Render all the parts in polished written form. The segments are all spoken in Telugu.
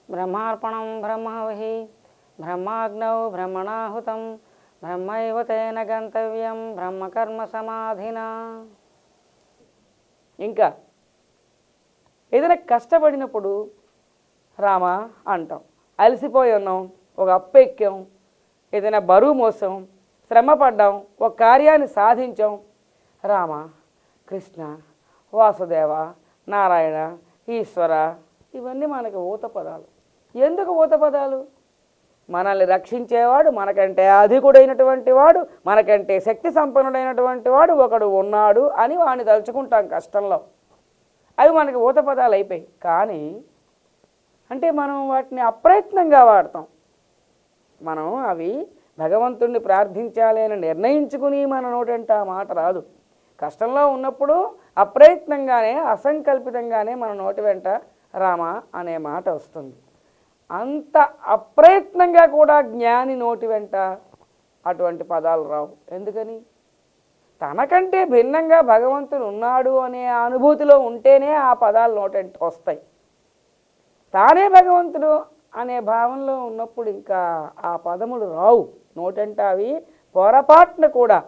బ్రహ్మార్పణం బ్రహ్మవహి బ్రహ్మాగ్నౌ బ్రహ్మణాహుతం బ్రహ్మైవ తేన గంతవ్యం బ్రహ్మకర్మ సమాధినా. ఇంకా ఏదైనా కష్టపడినప్పుడు రామ అంటాం, అలసిపోయి ఉన్నాం, ఒక అప్పు ఎక్కాం, ఏదైనా బరువు మోసాం, శ్రమ పడ్డాం, ఒక కార్యాన్ని సాధించాం, రామ కృష్ణ వాసుదేవ నారాయణ ఈశ్వర, ఇవన్నీ మనకి ఊత పదాలు. ఎందుకు ఊత పదాలు? మనల్ని రక్షించేవాడు, మనకంటే అధికుడైనటువంటి వాడు, మనకంటే శక్తి సంపన్నుడైనటువంటి వాడు ఒకడు ఉన్నాడు అని వాడిని తలుచుకుంటాం కష్టంలో. అవి మనకి ఊత పదాలు అయిపోయి. కానీ అంటే మనం వాటిని అప్రయత్నంగా వాడతాం. మనం అవి భగవంతుణ్ణి ప్రార్థించాలి అని నిర్ణయించుకుని మన నోటంటే ఆ మాట రాదు. కష్టంలో ఉన్నప్పుడు అప్రయత్నంగానే అసంకల్పితంగానే మన నోటి వెంట రామ అనే మాట వస్తుంది. అంత అప్రయత్నంగా కూడా జ్ఞాని నోటి వెంట అటువంటి పదాలు రావు. ఎందుకని? తనకంటే భిన్నంగా భగవంతుడు ఉన్నాడు అనే అనుభూతిలో ఉంటేనే ఆ పదాలు నోటంట వస్తాయి. తానే భగవంతుడు అనే భావనలో ఉన్నప్పుడు ఇంకా ఆ పదములు రావు నోటంట. అవి పొరపాటున కూడా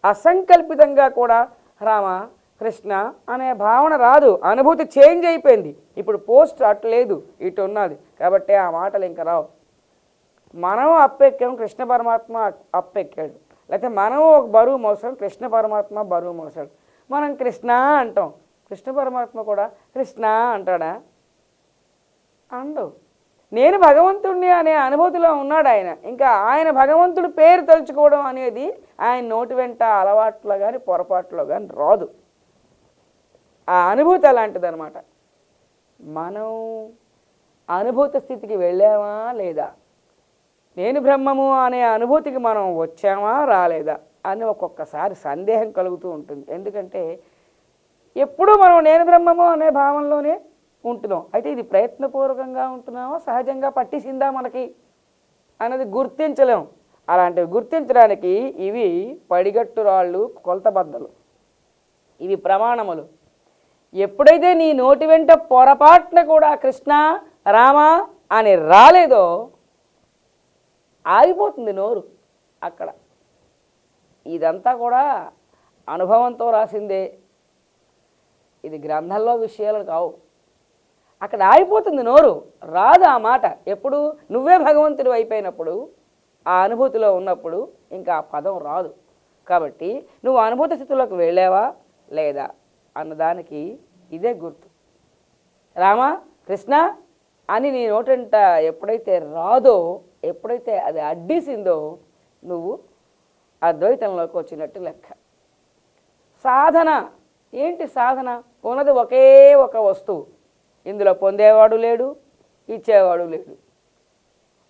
అసంకల్పితంగా కూడా రామ కృష్ణ అనే భావన రాదు. అనుభూతి చేంజ్ అయిపోయింది. ఇప్పుడు పోస్ట్ అటు లేదు, ఇటు ఉన్నది కాబట్టి ఆ మాటలు ఇంకా రావు. మనం అప్పెక్కాం, కృష్ణ పరమాత్మ అప్పెక్కాడు. లేకపోతే మనం ఒక బరువు మోసాం, కృష్ణ పరమాత్మ బరువు మోసాడు. మనం కృష్ణ అంటాం, కృష్ణ పరమాత్మ కూడా కృష్ణ అంటాడా? అండు. నేను భగవంతుడిని అనే అనుభూతిలో ఉన్నాడు ఆయన. ఇంకా ఆయన భగవంతుడి పేరు తలుచుకోవడం అనేది ఆయన నోటి వెంట అలవాట్లో కానీ పొరపాట్లో కానీ రాదు. ఆ అనుభూతి అలాంటిదన్నమాట. మనం అనుభూతి స్థితికి వెళ్ళామా లేదా, నేను బ్రహ్మము అనే అనుభూతికి మనం వచ్చామా రాలేదా అని ఒక్కొక్కసారి సందేహం కలుగుతూ ఉంటుంది. ఎందుకంటే ఎప్పుడూ మనం నేను బ్రహ్మము అనే భావనలోనే ఉంటున్నాం. అయితే ఇది ప్రయత్నపూర్వకంగా ఉంటున్నామా, సహజంగా పట్టిసిందా మనకి అన్నది గుర్తించలేం. అలాంటివి గుర్తించడానికి ఇవి పడిగట్టు రాళ్ళు, కొలతబద్దలు, ఇవి ప్రమాణములు. ఎప్పుడైతే నీ నోటి వెంట పొరపాటున కూడా కృష్ణ రామ అని రాలేదో ఆగిపోతుంది నోరు అక్కడ. ఇదంతా కూడా అనుభవంతో రాసిందే, ఇది గ్రంథంలో విషయాలు కావు. అక్కడ ఆగిపోతుంది నోరు, రాదు ఆ మాట. ఎప్పుడు నువ్వే భగవంతుడు అయిపోయినప్పుడు, ఆ అనుభూతిలో ఉన్నప్పుడు ఇంకా ఆ పదం రాదు. కాబట్టి నువ్వు అనుభూతి స్థితిలోకి వెళ్ళావా లేదా అన్నదానికి ఇదే గుర్తు. రామ కృష్ణ అని నీ నోటంట ఎప్పుడైతే రాదో, ఎప్పుడైతే అది అడ్డీసిందో నువ్వు అద్వైతంలోకి వచ్చినట్టు లెక్క. సాధన ఏంటి? సాధన ఉన్నది ఒకే ఒక వస్తువు. ఇందులో పొందేవాడు లేడు, ఇచ్చేవాడు లేడు.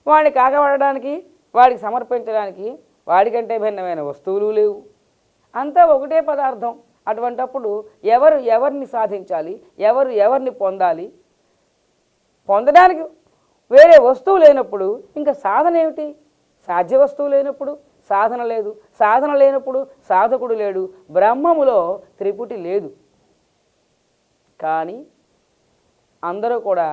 వాడిని కాకపడడానికి, వాడికి సమర్పించడానికి వాడికంటే భిన్నమైన వస్తువులు లేవు. అంతా ఒకటే పదార్థం. అటువంటప్పుడు ఎవరిని సాధించాలి, ఎవరిని పొందాలి? పొందడానికి వేరే వస్తువు లేనప్పుడు ఇంకా సాధన ఏమిటి? సాధ్య వస్తువు లేనప్పుడు సాధన లేదు, సాధన లేనప్పుడు సాధకుడు లేడు. బ్రహ్మములో త్రిపుటి లేదు. కానీ అందరూ కూడా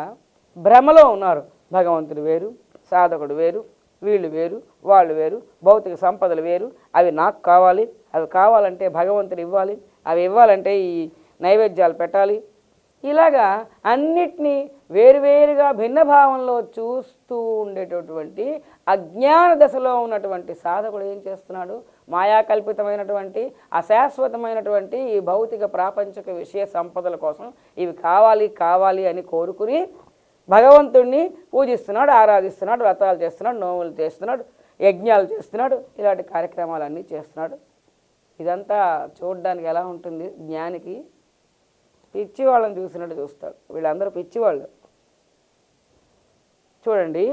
భ్రమలో ఉన్నారు. భగవంతుడు వేరు, సాధకుడు వేరు, వీళ్ళు వేరు, వాళ్ళు వేరు, భౌతిక సంపదలు వేరు, అవి నాకు కావాలి, అవి కావాలంటే భగవంతుడు ఇవ్వాలి, అవి ఇవ్వాలంటే ఈ నైవేద్యాలు పెట్టాలి. ఇలాగా అన్నిటినీ వేరువేరుగా భిన్న భావంలో చూస్తూ ఉండేటటువంటి అజ్ఞాన దశలో ఉన్నటువంటి సాధకుడు ఏం చేస్తున్నాడు? మాయాకల్పితమైనటువంటి అశాశ్వతమైనటువంటి ఈ భౌతిక ప్రాపంచిక విషయ సంపదల కోసం ఇవి కావాలి కావాలి అని కోరుకుని భగవంతుణ్ణి పూజిస్తున్నాడు, ఆరాధిస్తున్నాడు, వ్రతాలు చేస్తున్నాడు, నోములు చేస్తున్నాడు, యజ్ఞాలు చేస్తున్నాడు, ఇలాంటి కార్యక్రమాలన్నీ చేస్తున్నాడు. ఇదంతా చూడడానికి ఎలా ఉంటుంది? జ్ఞానికి పిచ్చి వాళ్ళని చూసినట్టు చూస్తాడు. వీళ్ళందరూ పిచ్చివాళ్ళు. చూడండి,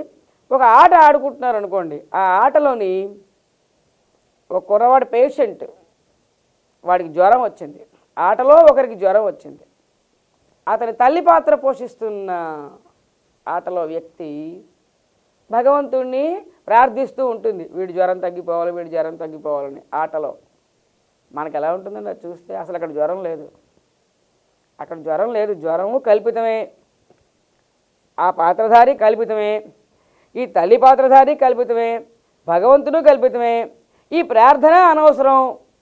ఒక ఆట ఆడుకుంటున్నారు అనుకోండి. ఆ ఆటలోని ఒక కుర్రవాడి పేషెంట్, వాడికి జ్వరం వచ్చింది. ఆటలో ఒకరికి జ్వరం వచ్చింది. అతని తల్లి పాత్ర పోషిస్తున్న ఆటలో వ్యక్తి భగవంతుణ్ణి ప్రార్థిస్తూ ఉంటుంది, వీడి జ్వరం తగ్గిపోవాలి, వీడి జ్వరం తగ్గిపోవాలని. ఆటలో మనకు ఎలా ఉంటుందండి అది చూస్తే? అసలు అక్కడ జ్వరం లేదు, అక్కడ జ్వరం లేదు, జ్వరము కల్పితమే. ఆ పాత్రధారి కల్పితమే, ఈ తల్లి పాత్రధారి కల్పితమే, భగవంతుడు కల్పితమే, ఈ ప్రార్థన అనవసరం.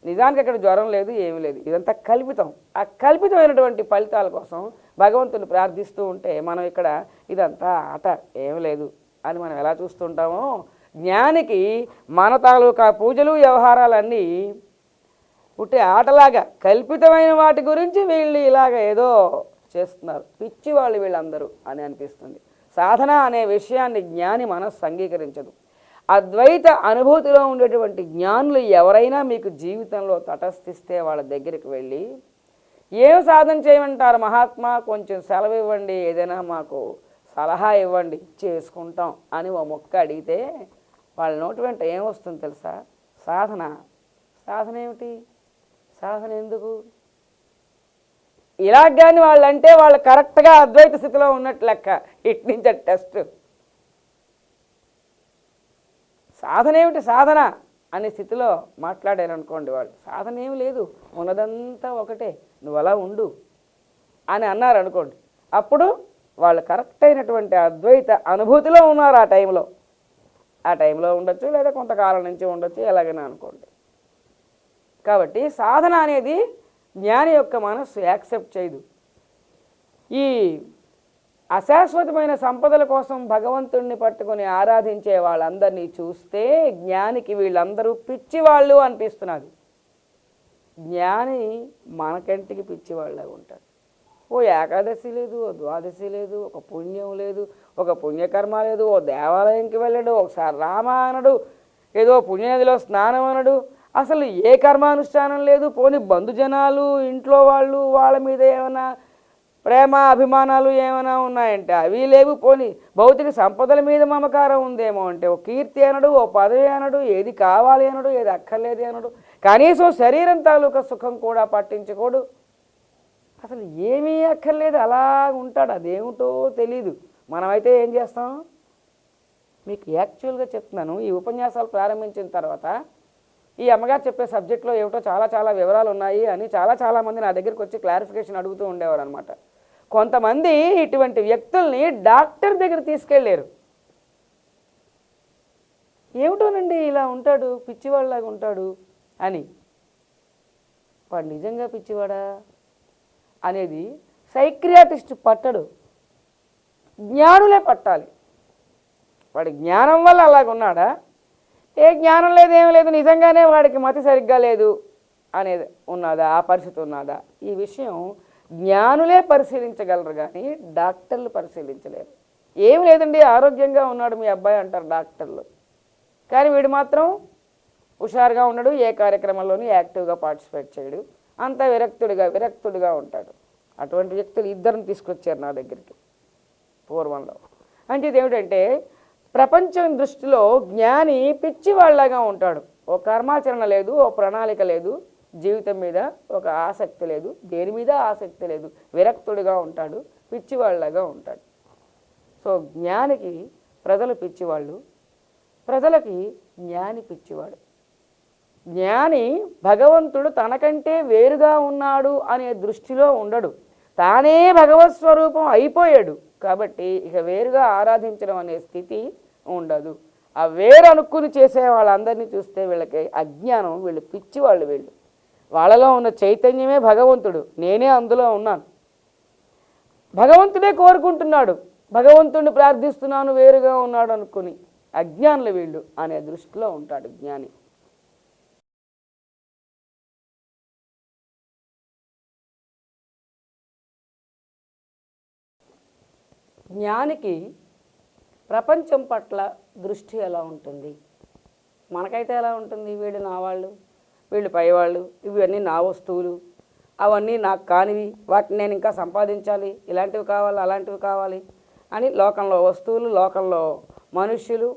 నిజానికి అక్కడ జ్వరం లేదు, ఏమీ లేదు, ఇదంతా కల్పితం. ఆ కల్పితమైనటువంటి ఫలితాల కోసం భగవంతుని ప్రార్థిస్తూ ఉంటే మనం ఇక్కడ ఇదంతా ఆట, ఏమీ లేదు అని మనం ఎలా చూస్తుంటామో, జ్ఞానికి మన తాలూకా పూజలు వ్యవహారాలన్నీ పుట్టే ఆటలాగా కల్పితమైన వాటి గురించి వీళ్ళు ఇలాగ ఏదో చేస్తున్నారు, పిచ్చి వాళ్ళు వీళ్ళందరూ అని అనిపిస్తుంది. సాధన అనే విషయాన్ని జ్ఞాని మనస్సు అంగీకరించదు. అద్వైత అనుభూతిలో ఉండేటువంటి జ్ఞానులు ఎవరైనా మీకు జీవితంలో తటస్థిస్తే వాళ్ళ దగ్గరికి వెళ్ళి ఏం సాధన చేయమంటారు మహాత్మా, కొంచెం సెలవు ఇవ్వండి, ఏదైనా మాకు సలహా ఇవ్వండి, చేసుకుంటాం అని ఓ మొక్క అడిగితే వాళ్ళ నోటి వెంట ఏమొస్తుంది తెలుసా? సాధన. సాధన ఏమిటి? సాధన ఎందుకు? ఇలా కానీ వాళ్ళంటే వాళ్ళు కరెక్ట్గా అద్వైత స్థితిలో ఉన్నట్టు లెక్క. ఇటు నుంచి టెస్ట్. సాధన ఏమిటి? సాధన అనే స్థితిలో మాట్లాడారనుకోండి, వాళ్ళు సాధన ఏమి లేదు, ఉన్నదంతా ఒకటే, నువ్వు అలా ఉండు అని అన్నారు అనుకోండి, అప్పుడు వాళ్ళు కరెక్ట్ అయినటువంటి అద్వైత అనుభూతిలో ఉన్నారు ఆ టైంలో. ఆ టైంలో ఉండొచ్చు, లేదా కొంతకాలం నుంచి ఉండొచ్చు, ఎలాగైనా అనుకోండి. కాబట్టి సాధన అనేది జ్ఞాని యొక్క మనస్సు యాక్సెప్ట్ చేయదు. ఈ అశాశ్వతమైన సంపదల కోసం భగవంతుణ్ణి పట్టుకొని ఆరాధించే వాళ్ళందరినీ చూస్తే జ్ఞానికి వీళ్ళందరూ పిచ్చివాళ్ళు అనిపిస్తున్నది. జ్ఞాని మనకంటికి పిచ్చివాళ్ళగా ఉంటాడు. ఓ ఏకాదశి లేదు, ఓ ద్వాదశి లేదు, ఒక పుణ్యం లేదు, ఒక పుణ్యకర్మ లేదు, ఓ దేవాలయంకి వెళ్ళడు, ఒకసారి రామ అనడు, ఏదో పుణ్యనదిలో స్నానం అనడు, అసలు ఏ కర్మానుష్ఠానం లేదు. పోని బంధుజనాలు, ఇంట్లో వాళ్ళు, వాళ్ళ మీద ఏమైనా ప్రేమ అభిమానాలు ఏమైనా ఉన్నాయంటే అవి లేవు. పోని భౌతిక సంపదల మీద మమకారం ఉందేమో అంటే ఓ కీర్తి అనడు, ఓ పదవి అనడు, ఏది కావాలి అనడు, ఏది అక్కర్లేదు అనడు, కనీసం శరీరం తాలూకా సుఖం కూడా పట్టించుకోడు. అసలు ఏమీ అక్కర్లేదు, అలా ఉంటాడు. అదేమిటో తెలీదు. మనమైతే ఏం చేస్తాం? మీకు యాక్చువల్గా చెప్తున్నాను, ఈ ఉపన్యాసాలు ప్రారంభించిన తర్వాత ఈ అమ్మగారు చెప్పే సబ్జెక్ట్లో ఏమిటో చాలా చాలా వివరాలు ఉన్నాయి అని చాలామంది నా దగ్గరికి వచ్చి క్లారిఫికేషన్ అడుగుతూ ఉండేవారు అనమాట. కొంతమంది ఇటువంటి వ్యక్తుల్ని డాక్టర్ దగ్గర తీసుకెళ్ళారు. ఏమిటోనండి ఇలా ఉంటాడు, పిచ్చివాళ్ళలాగా ఉంటాడు అని. వాడు నిజంగా పిచ్చివాడా అనేది సైక్రియాటిస్ట్ పట్టడు, జ్ఞానులే పట్టాలి. వాడి జ్ఞానం వల్ల అలాగున్నాడా, ఏ జ్ఞానం లేదు, ఏమీ లేదు, నిజంగానే వాడికి మతి సరిగ్గా లేదు అనేది ఉన్నదా, ఆ పరిస్థితి ఉన్నదా? ఈ విషయం జ్ఞానులే పరిశీలించగలరు కానీ డాక్టర్లు పరిశీలించలేరు. ఏమి లేదండి, ఆరోగ్యంగా ఉన్నాడు మీ అబ్బాయి అంటారు డాక్టర్లు, కానీ వీడు మాత్రం హుషారుగా ఉన్నాడు, ఏ కార్యక్రమంలోనూ యాక్టివ్గా పార్టిసిపేట్ చేయడు, అంతా విరక్తుడిగా ఉంటాడు. అటువంటి వ్యక్తులు ఇద్దరిని తీసుకొచ్చారు నా దగ్గరికి పూర్వంలో. అంటే ఏమిటంటే ప్రపంచం దృష్టిలో జ్ఞాని పిచ్చివాళ్ళగా ఉంటాడు. ఓ కర్మాచరణ లేదు, ఓ ప్రణాళిక లేదు, జీవితం మీద ఒక ఆసక్తి లేదు, దేని మీద ఆసక్తి లేదు, విరక్తుడిగా ఉంటాడు, పిచ్చివాళ్ళగా ఉంటాడు. సో జ్ఞానికి ప్రజలు పిచ్చివాళ్ళు, ప్రజలకి జ్ఞాని పిచ్చివాడు. జ్ఞాని భగవంతుడు తనకంటే వేరుగా ఉన్నాడు అనే దృష్టిలో ఉండడు, తానే భగవత్ స్వరూపం అయిపోయాడు కాబట్టి ఇక వేరుగా ఆరాధించడం అనే స్థితి ఉండదు. ఆ వేరు అనుకుని చేసే వాళ్ళందరినీ చూస్తే వీళ్ళకి అజ్ఞానం, వీళ్ళు పిచ్చివాళ్ళు. వాళ్ళలో ఉన్న చైతన్యమే భగవంతుడు, నేనే అందులో ఉన్నాను, భగవంతుడే కోరుకుంటున్నాడు, భగవంతుడిని ప్రార్థిస్తున్నాను, వేరుగా ఉన్నాడు అనుకుని అజ్ఞానులు వీళ్ళు అనే దృష్టిలో ఉంటాడు జ్ఞాని. జ్ఞానికి ప్రపంచం పట్ల దృష్టి ఎలా ఉంటుంది? మనకైతే ఎలా ఉంటుంది? వీళ్ళు నా వాళ్ళు, వీళ్ళు పైవాళ్ళు, ఇవన్నీ నా వస్తువులు, అవన్నీ నాకు కానివి, వాటిని నేను ఇంకా సంపాదించాలి, ఇలాంటివి కావాలి, అలాంటివి కావాలి అని లోకంలో వస్తువులు, లోకంలో మనుష్యులు,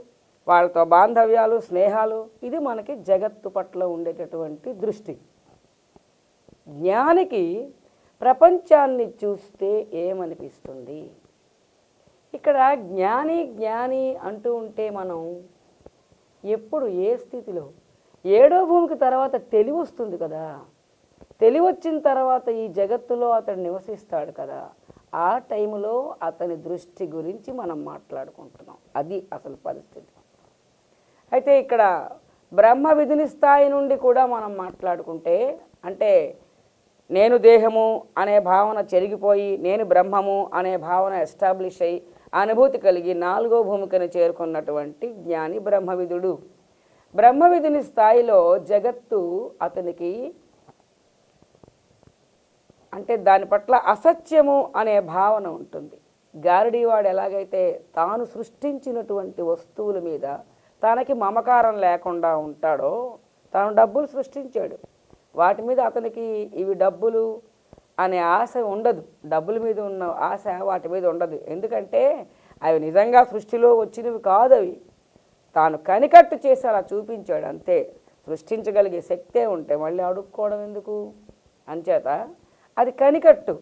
వాళ్ళతో బాంధవ్యాలు, స్నేహాలు, ఇది మనకి జగత్తు పట్ల ఉండేటటువంటి దృష్టి. జ్ఞానికి ప్రపంచాన్ని చూస్తే ఏమనిపిస్తుంది? ఇక్కడ జ్ఞాని అంటూ ఉంటే మనం ఎప్పుడు ఏ స్థితిలో, ఏడో భూమికి తర్వాత తెలివి వస్తుంది కదా, తెలివి వచ్చిన తర్వాత ఈ జగత్తులో అతడు నివసిస్తాడు కదా, ఆ టైంలో అతని దృష్టి గురించి మనం మాట్లాడుకుంటున్నాం. అది అసలు పరిస్థితి. అయితే ఇక్కడ బ్రహ్మ విధిని స్థాయి నుండి కూడా మనం మాట్లాడుకుంటే, అంటే నేను దేహము అనే భావన చెరిగిపోయి నేను బ్రహ్మము అనే భావన ఎస్టాబ్లిష్ అయ్యి అనుభూతి కలిగి 4వ భూమికను చేరుకున్నటువంటి జ్ఞాని బ్రహ్మవిధుడు. బ్రహ్మవిధిని స్థాయిలో జగత్తు అతనికి అంటే దాని పట్ల అసత్యము అనే భావన ఉంటుంది. గారడీవాడు ఎలాగైతే తాను సృష్టించినటువంటి వస్తువుల మీద తనకి మమకారం లేకుండా ఉంటాడో, తాను డబ్బులు సృష్టించాడు, వాటి మీద అతనికి ఇవి డబ్బులు అనే ఆశ ఉండదు. డబ్బుల మీద ఉన్న ఆశ వాటి మీద ఉండదు. ఎందుకంటే అవి నిజంగా సృష్టిలో వచ్చినవి కాదు. అవి తాను కనికట్టు చేసి అలా చూపించాడు అంతే. సృష్టించగలిగే శక్తే ఉంటే మళ్ళీ అడుక్కోవడం ఎందుకు? అంచేత అది కనికట్టు.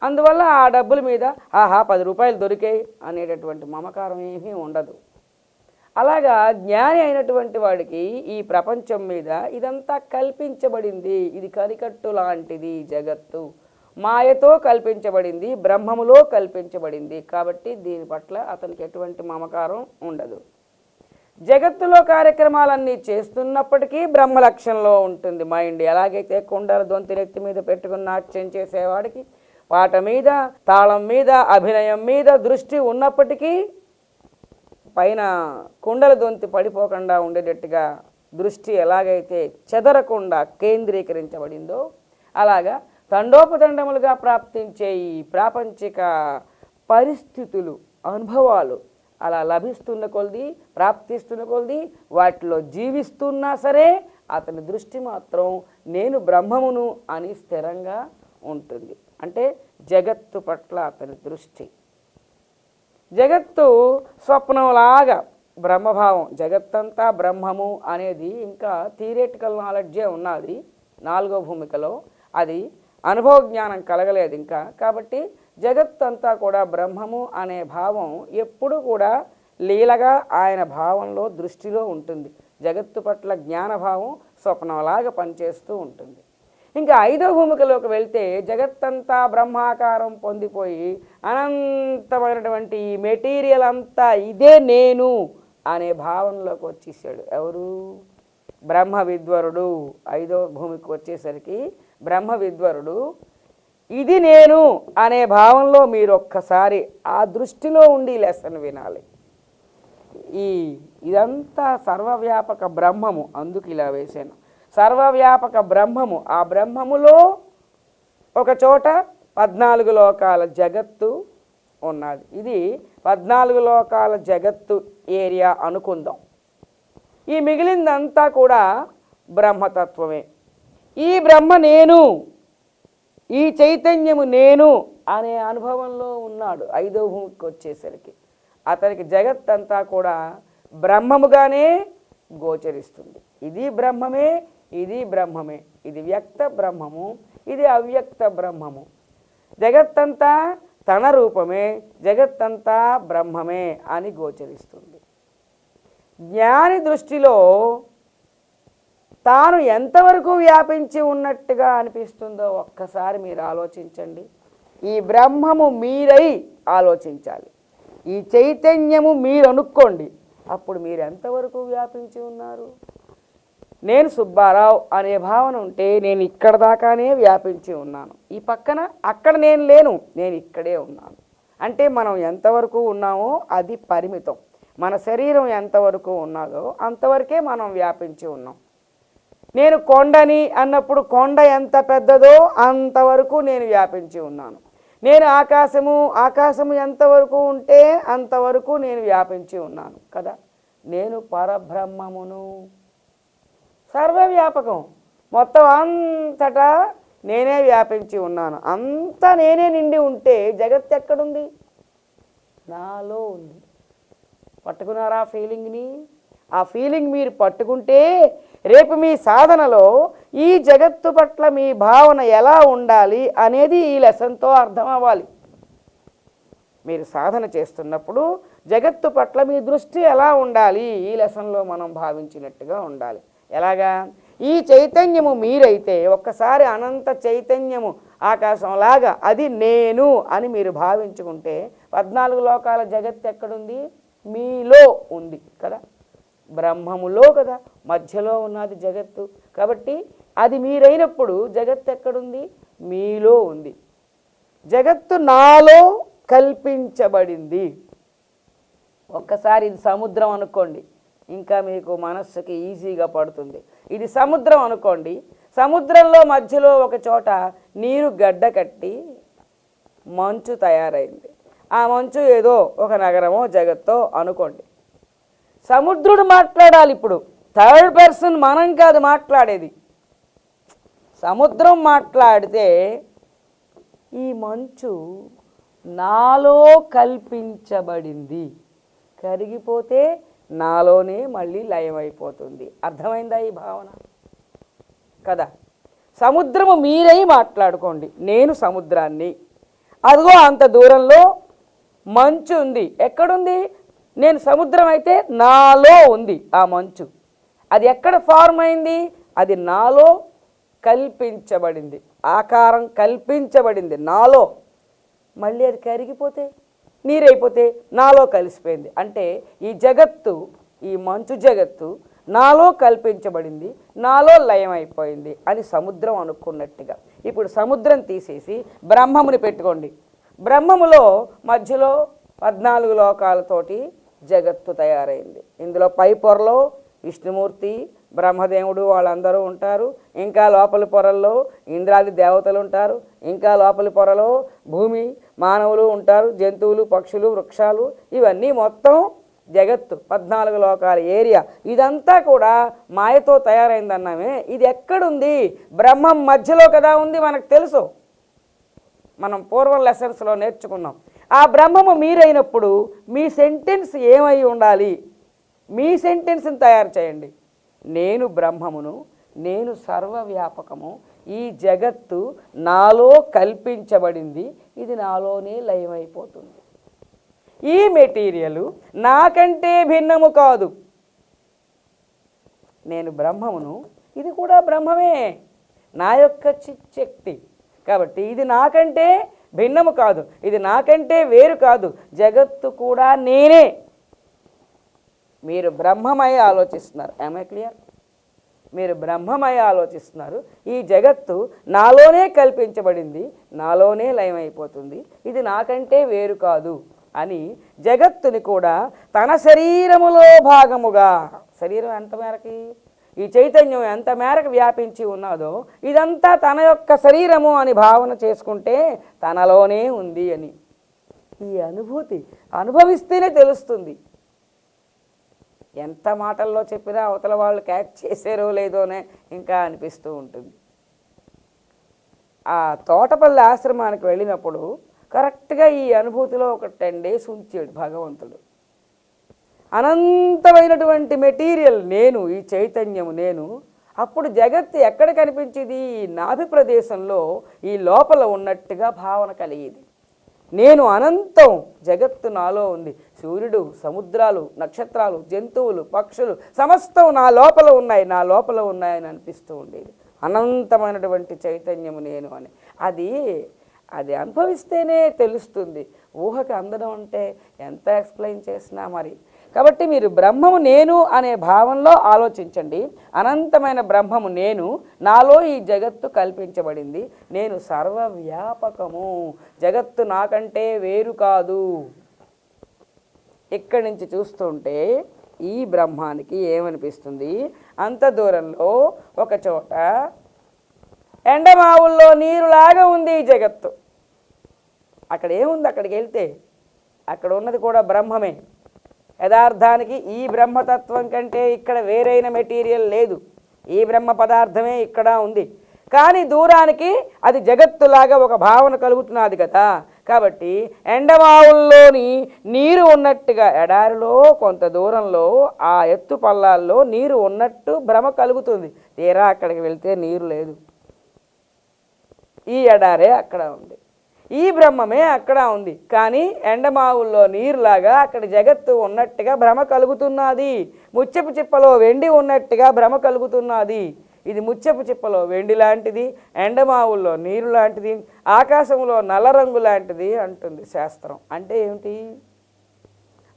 అందువల్ల ఆ డబ్బుల మీద ఆహా 10 రూపాయలు దొరికాయి అనేటటువంటి మమకారం ఏమీ ఉండదు. అలాగా జ్ఞాని అయినటువంటి వాడికి ఈ ప్రపంచం మీద ఇదంతా కల్పించబడింది, ఇది కనికట్టు లాంటిది, జగత్తు మాయతో కల్పించబడింది, బ్రహ్మములో కల్పించబడింది. కాబట్టి దీని పట్ల అతనికి ఎటువంటి మమకారం ఉండదు. జగత్తులో కార్యక్రమాలన్నీ చేస్తున్నప్పటికీ బ్రహ్మ లక్ష్యంలో ఉంటుంది మైండ్. ఎలాగైతే కుండల దొంతి నెత్తి మీద పెట్టుకుని నాట్యం చేసేవాడికి పాట మీద, తాళం మీద, అభినయం మీద దృష్టి ఉన్నప్పటికీ పైన కుండల దొంతి పడిపోకుండా ఉండేటట్టుగా దృష్టి ఎలాగైతే చెదరకుండా కేంద్రీకరించబడిందో, అలాగా తండోపతండములుగా ప్రాప్తించే ఈ ప్రాపంచిక పరిస్థితులు, అనుభవాలు అలా లభిస్తున్న కొలది, ప్రాప్తిస్తున్న కొలది, వాటిలో జీవిస్తున్నా సరే అతని దృష్టి మాత్రం నేను బ్రహ్మమును అని స్థిరంగా ఉంటుంది. అంటే జగత్తు పట్ల అతని దృష్టి. జగత్తు స్వప్నంలాగా బ్రహ్మభావం, జగత్తంతా బ్రహ్మము అనేది ఇంకా థియరిటికల్ నాలెడ్జే ఉన్నది 4వ భూమికలో. అది అనుభవ జ్ఞానం కలగలేదు ఇంకా. కాబట్టి జగత్తంతా కూడా బ్రహ్మము అనే భావం ఎప్పుడు కూడా లీలగా ఆయన భావంలో దృష్టిలో ఉంటుంది. జగత్తు పట్ల జ్ఞానభావం స్వప్నంలాగా పనిచేస్తూ ఉంటుంది. ఇంకా 5వ భూమికలోకి వెళ్తే జగత్తంతా బ్రహ్మాకారం పొందిపోయి అనంతమైనటువంటి ఈ మెటీరియల్ అంతా ఇదే నేను అనే భావనలోకి వచ్చేసాడు. ఎవరు? బ్రహ్మ విద్వరుడు. 5వ భూమికి వచ్చేసరికి బ్రహ్మ విద్వరుడు ఇది నేను అనే భావంలో మీరు ఒక్కసారి ఆ దృష్టిలో ఉండి లెసన్ వినాలి. ఇదంతా సర్వవ్యాపక బ్రహ్మము. అందుకు ఇలా వేశాను, సర్వవ్యాపక బ్రహ్మము. ఆ బ్రహ్మములో ఒక చోట 14 లోకాల జగత్తు ఉన్నది. ఇది 14 లోకాల జగత్తు ఏరియా అనుకుందాం. ఈ మిగిలిందంతా కూడా బ్రహ్మతత్వమే. ఈ బ్రహ్మ నేను, ఈ చైతన్యము నేను అనే అనుభవంలో ఉన్నాడు. 5వ భూమికి వచ్చేసరికి అతనికి జగత్తంతా కూడా బ్రహ్మముగానే గోచరిస్తుంది. ఇది బ్రహ్మమే, ఇది బ్రహ్మమే. ఇది వ్యక్త బ్రహ్మము, ఇది అవ్యక్త బ్రహ్మము. జగత్తంతా తన రూపమే, జగత్తంతా బ్రహ్మమే అని గోచరిస్తుంది. జ్ఞాని దృష్టిలో తాను ఎంతవరకు వ్యాపించి ఉన్నట్టుగా అనిపిస్తుందో ఒక్కసారి మీరు ఆలోచించండి. ఈ బ్రహ్మము మీరై ఆలోచించాలి. ఈ చైతన్యము మీరు అనుకోండి. అప్పుడు మీరు ఎంతవరకు వ్యాపించి ఉన్నారు? నేను సుబ్బారావు అనే భావన ఉంటే నేను ఇక్కడ దాకానే వ్యాపించి ఉన్నాను. ఈ పక్కన అక్కడ నేను లేను, నేను ఇక్కడే ఉన్నాను. అంటే మనం ఎంతవరకు ఉన్నామో అది పరిమితం. మన శరీరం ఎంతవరకు ఉన్నదో అంతవరకే మనం వ్యాపించి ఉన్నాం. నేను కొండని అన్నప్పుడు కొండ ఎంత పెద్దదో అంతవరకు నేను వ్యాపించి ఉన్నాను. నేను ఆకాశము ఎంతవరకు ఉంటే అంతవరకు నేను వ్యాపించి ఉన్నాను కదా. నేను పరబ్రహ్మమును, సర్వవ్యాపకం, మొత్తం అంతటా నేనే వ్యాపించి ఉన్నాను. అంతా నేనే నిండి ఉంటే జగత్ ఎక్కడుంది? నాలో ఉంది. పట్టుకున్నారా ఫీలింగ్ని? ఆ ఫీలింగ్ మీరు పట్టుకుంటే రేపు మీ సాధనలో ఈ జగత్తు పట్ల మీ భావన ఎలా ఉండాలి అనేది ఈ లెసన్తో అర్థం అవ్వాలి. మీరు సాధన చేస్తున్నప్పుడు జగత్తు పట్ల మీ దృష్టి ఎలా ఉండాలి ఈ లెసన్లో మనం భావించినట్టుగా ఉండాలి. ఎలాగా? ఈ చైతన్యము మీరైతే ఒక్కసారి అనంత చైతన్యము ఆకాశంలాగా అది నేను అని మీరు భావించుకుంటే 14 లోకాల జగత్తు ఎక్కడుంది? మీలో ఉంది కదా, బ్రహ్మములో కదా, మధ్యలో ఉన్నది జగత్తు. కాబట్టి అది మీరైనప్పుడు జగత్తు ఎక్కడుంది? మీలో ఉంది. జగత్తు నాలో కల్పించబడింది. ఒక్కసారి ఇది సముద్రం అనుకోండి, ఇంకా మీకు మనస్సుకి ఈజీగా పడుతుంది. ఇది సముద్రం అనుకోండి, సముద్రంలో మధ్యలో ఒక చోట నీరు గడ్డ కట్టి మంచు తయారైంది. ఆ మంచు ఏదో ఒక నగరమో జగత్తో అనుకోండి. సముద్రుడు మాట్లాడాలి. ఇప్పుడు థర్డ్ పర్సన్ మనం కాదు మాట్లాడేది. సముద్రం మాట్లాడితే ఈ మంచు నాలో కల్పించబడింది, కరిగిపోతే నాలోనే మళ్ళీ లయమైపోతుంది. అర్థమైందా ఈ భావన కదా? సముద్రము మీరై మాట్లాడుకోండి, నేను సముద్రాన్ని. అదిగో అంత దూరంలో మంచు ఉంది. ఎక్కడుంది? నేను సముద్రం అయితే నాలో ఉంది ఆ మంచు. అది ఎక్కడ ఫార్మ్ అయింది? అది నాలో కల్పించబడింది, ఆకారం కల్పించబడింది నాలో. మళ్ళీ అది కరిగిపోతే నీరైపోతే నాలో కలిసిపోయింది. అంటే ఈ జగత్తు, ఈ మంచు జగత్తు నాలో కల్పించబడింది, నాలో లయమైపోయింది అని సముద్రం అనుకున్నట్టుగా. ఇప్పుడు సముద్రం తీసేసి బ్రహ్మముని పెట్టుకోండి. బ్రహ్మములో మధ్యలో 14 లోకాలతోటి జగత్తు తయారైంది. ఇందులో పై పొరలో విష్ణుమూర్తి, బ్రహ్మదేవుడు వాళ్ళందరూ ఉంటారు. ఇంకా లోపలి పొరల్లో ఇంద్రాది దేవతలు ఉంటారు. ఇంకా లోపలి పొరలో భూమి, మానవులు ఉంటారు, జంతువులు, పక్షులు, వృక్షాలు, ఇవన్నీ మొత్తం జగత్తు 14 లోకాల ఏరియా. ఇదంతా కూడా మాయతో తయారైందన్నామే. ఇది ఎక్కడుంది? బ్రహ్మం మధ్యలో కదా ఉంది, మనకు తెలుసు. మనం పూర్వం లెసన్స్లో నేర్చుకున్నాం. ఆ బ్రహ్మము మీరైనప్పుడు మీ సెంటెన్స్ ఏమై ఉండాలి? మీ సెంటెన్స్ని తయారు చేయండి. నేను బ్రహ్మమును, నేను సర్వవ్యాపకము, ఈ జగత్తు నాలో కల్పించబడింది, ఇది నాలోనే లయమైపోతుంది. ఈ మెటీరియల్ నాకంటే భిన్నము కాదు. నేను బ్రహ్మమును, ఇది కూడా బ్రహ్మమే, నా యొక్క చిచ్చక్తి. కాబట్టి ఇది నాకంటే భిన్నము కాదు, ఇది నాకంటే వేరు కాదు. జగత్తు కూడా నేనే. మీరు బ్రహ్మమయ ఆలోచిస్తున్నారు. Am I clear? మీరు బ్రహ్మమయ ఆలోచిస్తున్నారు. ఈ జగత్తు నాలోనే కల్పించబడింది, నాలోనే లయమైపోతుంది, ఇది నాకంటే వేరు కాదు అని జగత్తుని కూడా తన శరీరములో భాగముగా, శరీరం ఎంత మేరకి, ఈ చైతన్యం ఎంత మేరకు వ్యాపించి ఉన్నదో ఇదంతా తన యొక్క శరీరము అని భావన చేసుకుంటే తనలోనే ఉంది అని ఈ అనుభూతి అనుభవిస్తేనే తెలుస్తుంది. ఎంత మాటల్లో చెప్పినా అవతల వాళ్ళు క్యాచ్ చేసారో లేదోనే ఇంకా అనిపిస్తూ ఉంటుంది. ఆ తోటపల్లి ఆశ్రమానికి వెళ్ళినప్పుడు కరెక్ట్గా ఈ అనుభూతిలో ఒక 10 days ఉంచాడు భగవంతుడు. అనంతమైనటువంటి మెటీరియల్ నేను, ఈ చైతన్యము నేను. అప్పుడు జగత్తు ఎక్కడ కనిపించేది? ఈ నాభి ప్రదేశంలో ఈ లోపల ఉన్నట్టుగా భావన కలిగేది. నేను అనంతం, జగత్తు నాలో ఉంది. సూర్యుడు, సముద్రాలు, నక్షత్రాలు, జంతువులు, పక్షులు సమస్తం నా లోపల ఉన్నాయి, నా లోపల ఉన్నాయని అనిపిస్తూ ఉండేది. అనంతమైనటువంటి చైతన్యము నేను అని. అది అనుభవిస్తేనే తెలుస్తుంది. ఊహకి అందడం అంటే ఎంత ఎక్స్ప్లెయిన్ చేసినా మరి. కాబట్టి మీరు బ్రహ్మము నేను అనే భావంలో ఆలోచించండి. అనంతమైన బ్రహ్మము నేను, నాలో ఈ జగత్తు కల్పించబడింది, నేను సర్వవ్యాపకము, జగత్తు నాకంటే వేరు కాదు. ఇక్కడి నుంచి చూస్తుంటే ఈ బ్రహ్మానికి ఏమనిపిస్తుంది? అంత దూరంలో ఒక చోట ఎండమావుల్లో నీరులాగా ఉంది ఈ జగత్తు. అక్కడ ఏముంది? అక్కడికి వెళ్తే అక్కడ ఉన్నది కూడా బ్రహ్మమే. యథార్థానికి ఈ బ్రహ్మతత్వం కంటే ఇక్కడ వేరైన మెటీరియల్ లేదు. ఈ బ్రహ్మ పదార్థమే ఇక్కడ ఉంది. కానీ దూరానికి అది జగత్తులాగా ఒక భావన కలుగుతున్నది కదా. కాబట్టి ఎండమావుల్లోని నీరు ఉన్నట్టుగా ఎడారిలో కొంత దూరంలో ఆ ఎత్తు పల్లాల్లో నీరు ఉన్నట్టు భ్రమ కలుగుతుంది. తీరా అక్కడికి వెళ్తే నీరు లేదు. ఈ ఎడారే అక్కడ ఉంది, ఈ బ్రహ్మమే అక్కడ ఉంది. కానీ ఎండమావుల్లో నీరులాగా అక్కడ జగత్తు ఉన్నట్టుగా భ్రమ కలుగుతున్నది. ముత్యపు చిప్పలో వెండి ఉన్నట్టుగా భ్రమ కలుగుతున్నది. ఇది ముత్యపు చిప్పలో వెండి లాంటిది, ఎండమావుల్లో నీరు లాంటిది, ఆకాశంలో నల్ల రంగు లాంటిది అంటుంది శాస్త్రం. అంటే ఏమిటి?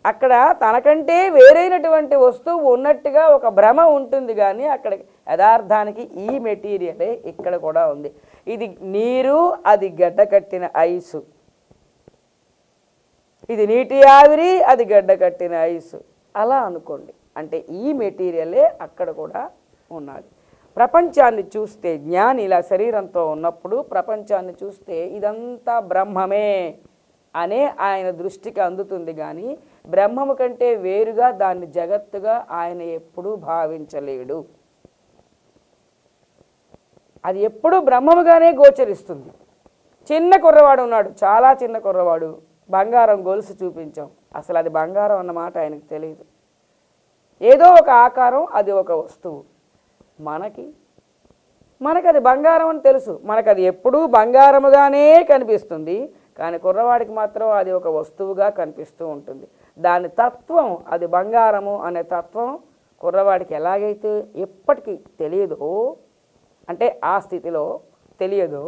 అక్కడ తనకంటే వేరైనటువంటి వస్తువు ఉన్నట్టుగా ఒక భ్రమ ఉంటుంది, కానీ అక్కడ యథార్థానికి ఈ మెటీరియలే ఇక్కడ కూడా ఉంది. ఇది నీరు, అది గడ్డ కట్టిన ఐసు. ఇది నీటి ఆవిరి, అది గడ్డ కట్టిన ఐసు. అలా అనుకోండి. అంటే ఈ మెటీరియలే అక్కడ కూడా ఉన్నది. ప్రపంచాన్ని చూస్తే జ్ఞాని ఇలా శరీరంతో ఉన్నప్పుడు ప్రపంచాన్ని చూస్తే ఇదంతా బ్రహ్మమే అనే ఆయన దృష్టికి అందుతుంది, కానీ బ్రహ్మము కంటే వేరుగా దాన్ని జగత్తుగా ఆయన ఎప్పుడూ భావించలేడు. అది ఎప్పుడూ బ్రహ్మముగానే గోచరిస్తుంది. చిన్న కుర్రవాడు ఉన్నాడు, చాలా చిన్న కుర్రవాడు, బంగారం గొలుసు చూపించాం, అసలు అది బంగారం అన్నమాట ఆయనకు తెలియదు. ఏదో ఒక ఆకారం, అది ఒక వస్తువు. మనకి అది బంగారం అని తెలుసు, మనకు అది ఎప్పుడూ బంగారముగానే కనిపిస్తుంది, కానీ కుర్రవాడికి మాత్రం అది ఒక వస్తువుగా కనిపిస్తూ ఉంటుంది. దాని తత్వం, అది బంగారము అనే తత్వం కుర్రవాడికి ఎలాగైతే ఎప్పటికీ తెలియదో, అంటే ఆ స్థితిలో తెలియదో,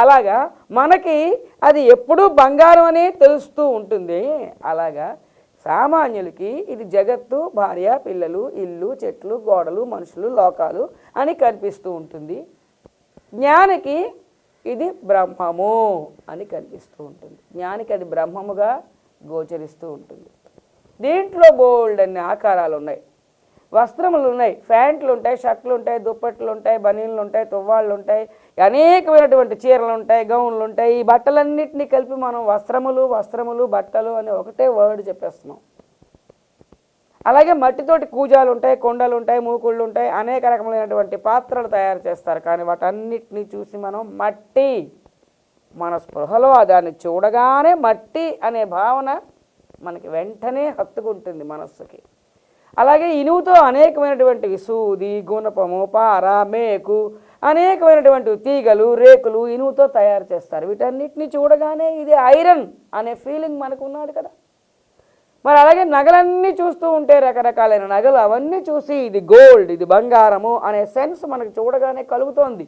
అలాగా మనకి అది ఎప్పుడూ బంగారం అనే తెలుస్తూ ఉంటుంది. అలాగా సామాన్యులకి ఇది జగత్తు, భార్య, పిల్లలు, ఇల్లు, చెట్లు, గోడలు, మనుషులు, లోకాలు అని కనిపిస్తూ ఉంటుంది. జ్ఞానికి ఇది బ్రహ్మము అని కనిపిస్తూ ఉంటుంది. జ్ఞానికి అది బ్రహ్మముగా గోచరిస్తూ ఉంటుంది. దీంట్లో బోల్డ్ అన్ని ఆకారాలు ఉన్నాయి. వస్త్రములు ఉన్నాయి, ప్యాంట్లు ఉంటాయి, షర్ట్లు ఉంటాయి, దుప్పట్లు ఉంటాయి, బనీళ్ళు ఉంటాయి, తువ్వాళ్ళు ఉంటాయి, అనేకమైనటువంటి చీరలు ఉంటాయి, గౌన్లు ఉంటాయి. ఈ బట్టలన్నింటినీ కలిపి మనం వస్త్రములు బట్టలు అని ఒకటే వర్డ్ చెప్పేస్తున్నాం. అలాగే మట్టితోటి కూజాలు ఉంటాయి, కొండలు ఉంటాయి, మూకుళ్ళు ఉంటాయి, అనేక రకములైనటువంటి పాత్రలు తయారు చేస్తారు. కానీ వాటన్నిటినీ చూసి మనం మట్టి, మన స్పృహలో దాన్ని చూడగానే మట్టి అనే భావన మనకి వెంటనే హత్తుకుంటుంది మనస్సుకి. అలాగే ఇనువుతో అనేకమైనటువంటి సూది, గుణపము, పార, మేకు, అనేకమైనటువంటి తీగలు, రేకులు ఇనువుతో తయారు చేస్తారు. వీటన్నిటిని చూడగానే ఇది ఐరన్ అనే ఫీలింగ్ మనకు ఉన్నది కదా. మరి అలాగే నగలన్నీ చూస్తూ ఉంటే రకరకాలైన నగలు, అవన్నీ చూసి ఇది గోల్డ్, ఇది బంగారము అనే సెన్స్ మనకు చూడగానే కలుగుతోంది.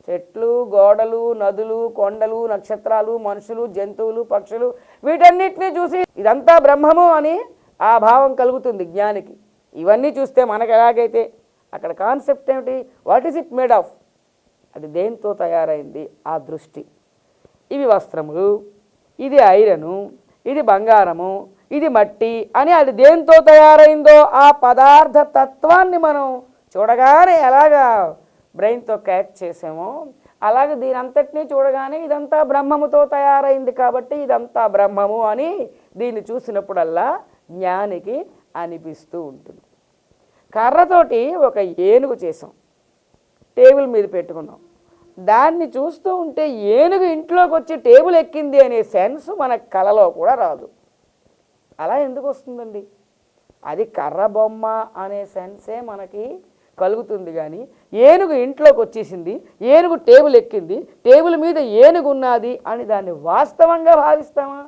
చెట్లు, గోడలు, నదులు, కొండలు, నక్షత్రాలు, మనుషులు, జంతువులు, పక్షులు, వీటన్నిటినీ చూసి ఇదంతా బ్రహ్మము అని ఆ భావం కలుగుతుంది జ్ఞానికి. ఇవన్నీ చూస్తే మనకు ఎలాగైతే అక్కడ కాన్సెప్ట్ ఏమిటి? What is it made of? అది దేంతో తయారైంది? ఆ దృష్టి. ఇవి వస్త్రములు, ఇది ఐరను, ఇది బంగారము, ఇది మట్టి అని అది దేంతో తయారైందో ఆ పదార్థ తత్వాన్ని మనం చూడగానే ఎలాగా బ్రెయిన్తో క్యాచ్ చేసామో అలాగే దీని అంతటినీ చూడగానే ఇదంతా బ్రహ్మముతో తయారైంది కాబట్టి ఇదంతా బ్రహ్మము అని దీన్ని చూసినప్పుడల్లా జ్ఞానికి అనిపిస్తూ ఉంటుంది. కర్రతోటి ఒక ఏనుగు చేసాం, టేబుల్ మీద పెట్టుకున్నాం. దాన్ని చూస్తూ ఉంటే ఏనుగు ఇంట్లోకి వచ్చి టేబుల్ ఎక్కింది అనే సెన్స్ మన కళలో కూడా రాదు. అలా ఎందుకు వస్తుందండి? అది కర్ర బొమ్మ అనే సెన్సే మనకి కలుగుతుంది, కానీ ఏనుగు ఇంట్లోకి వచ్చేసింది, ఏనుగు టేబుల్ ఎక్కింది, టేబుల్ మీద ఏనుగు ఉన్నది అని దాన్ని వాస్తవంగా భావిస్తామా?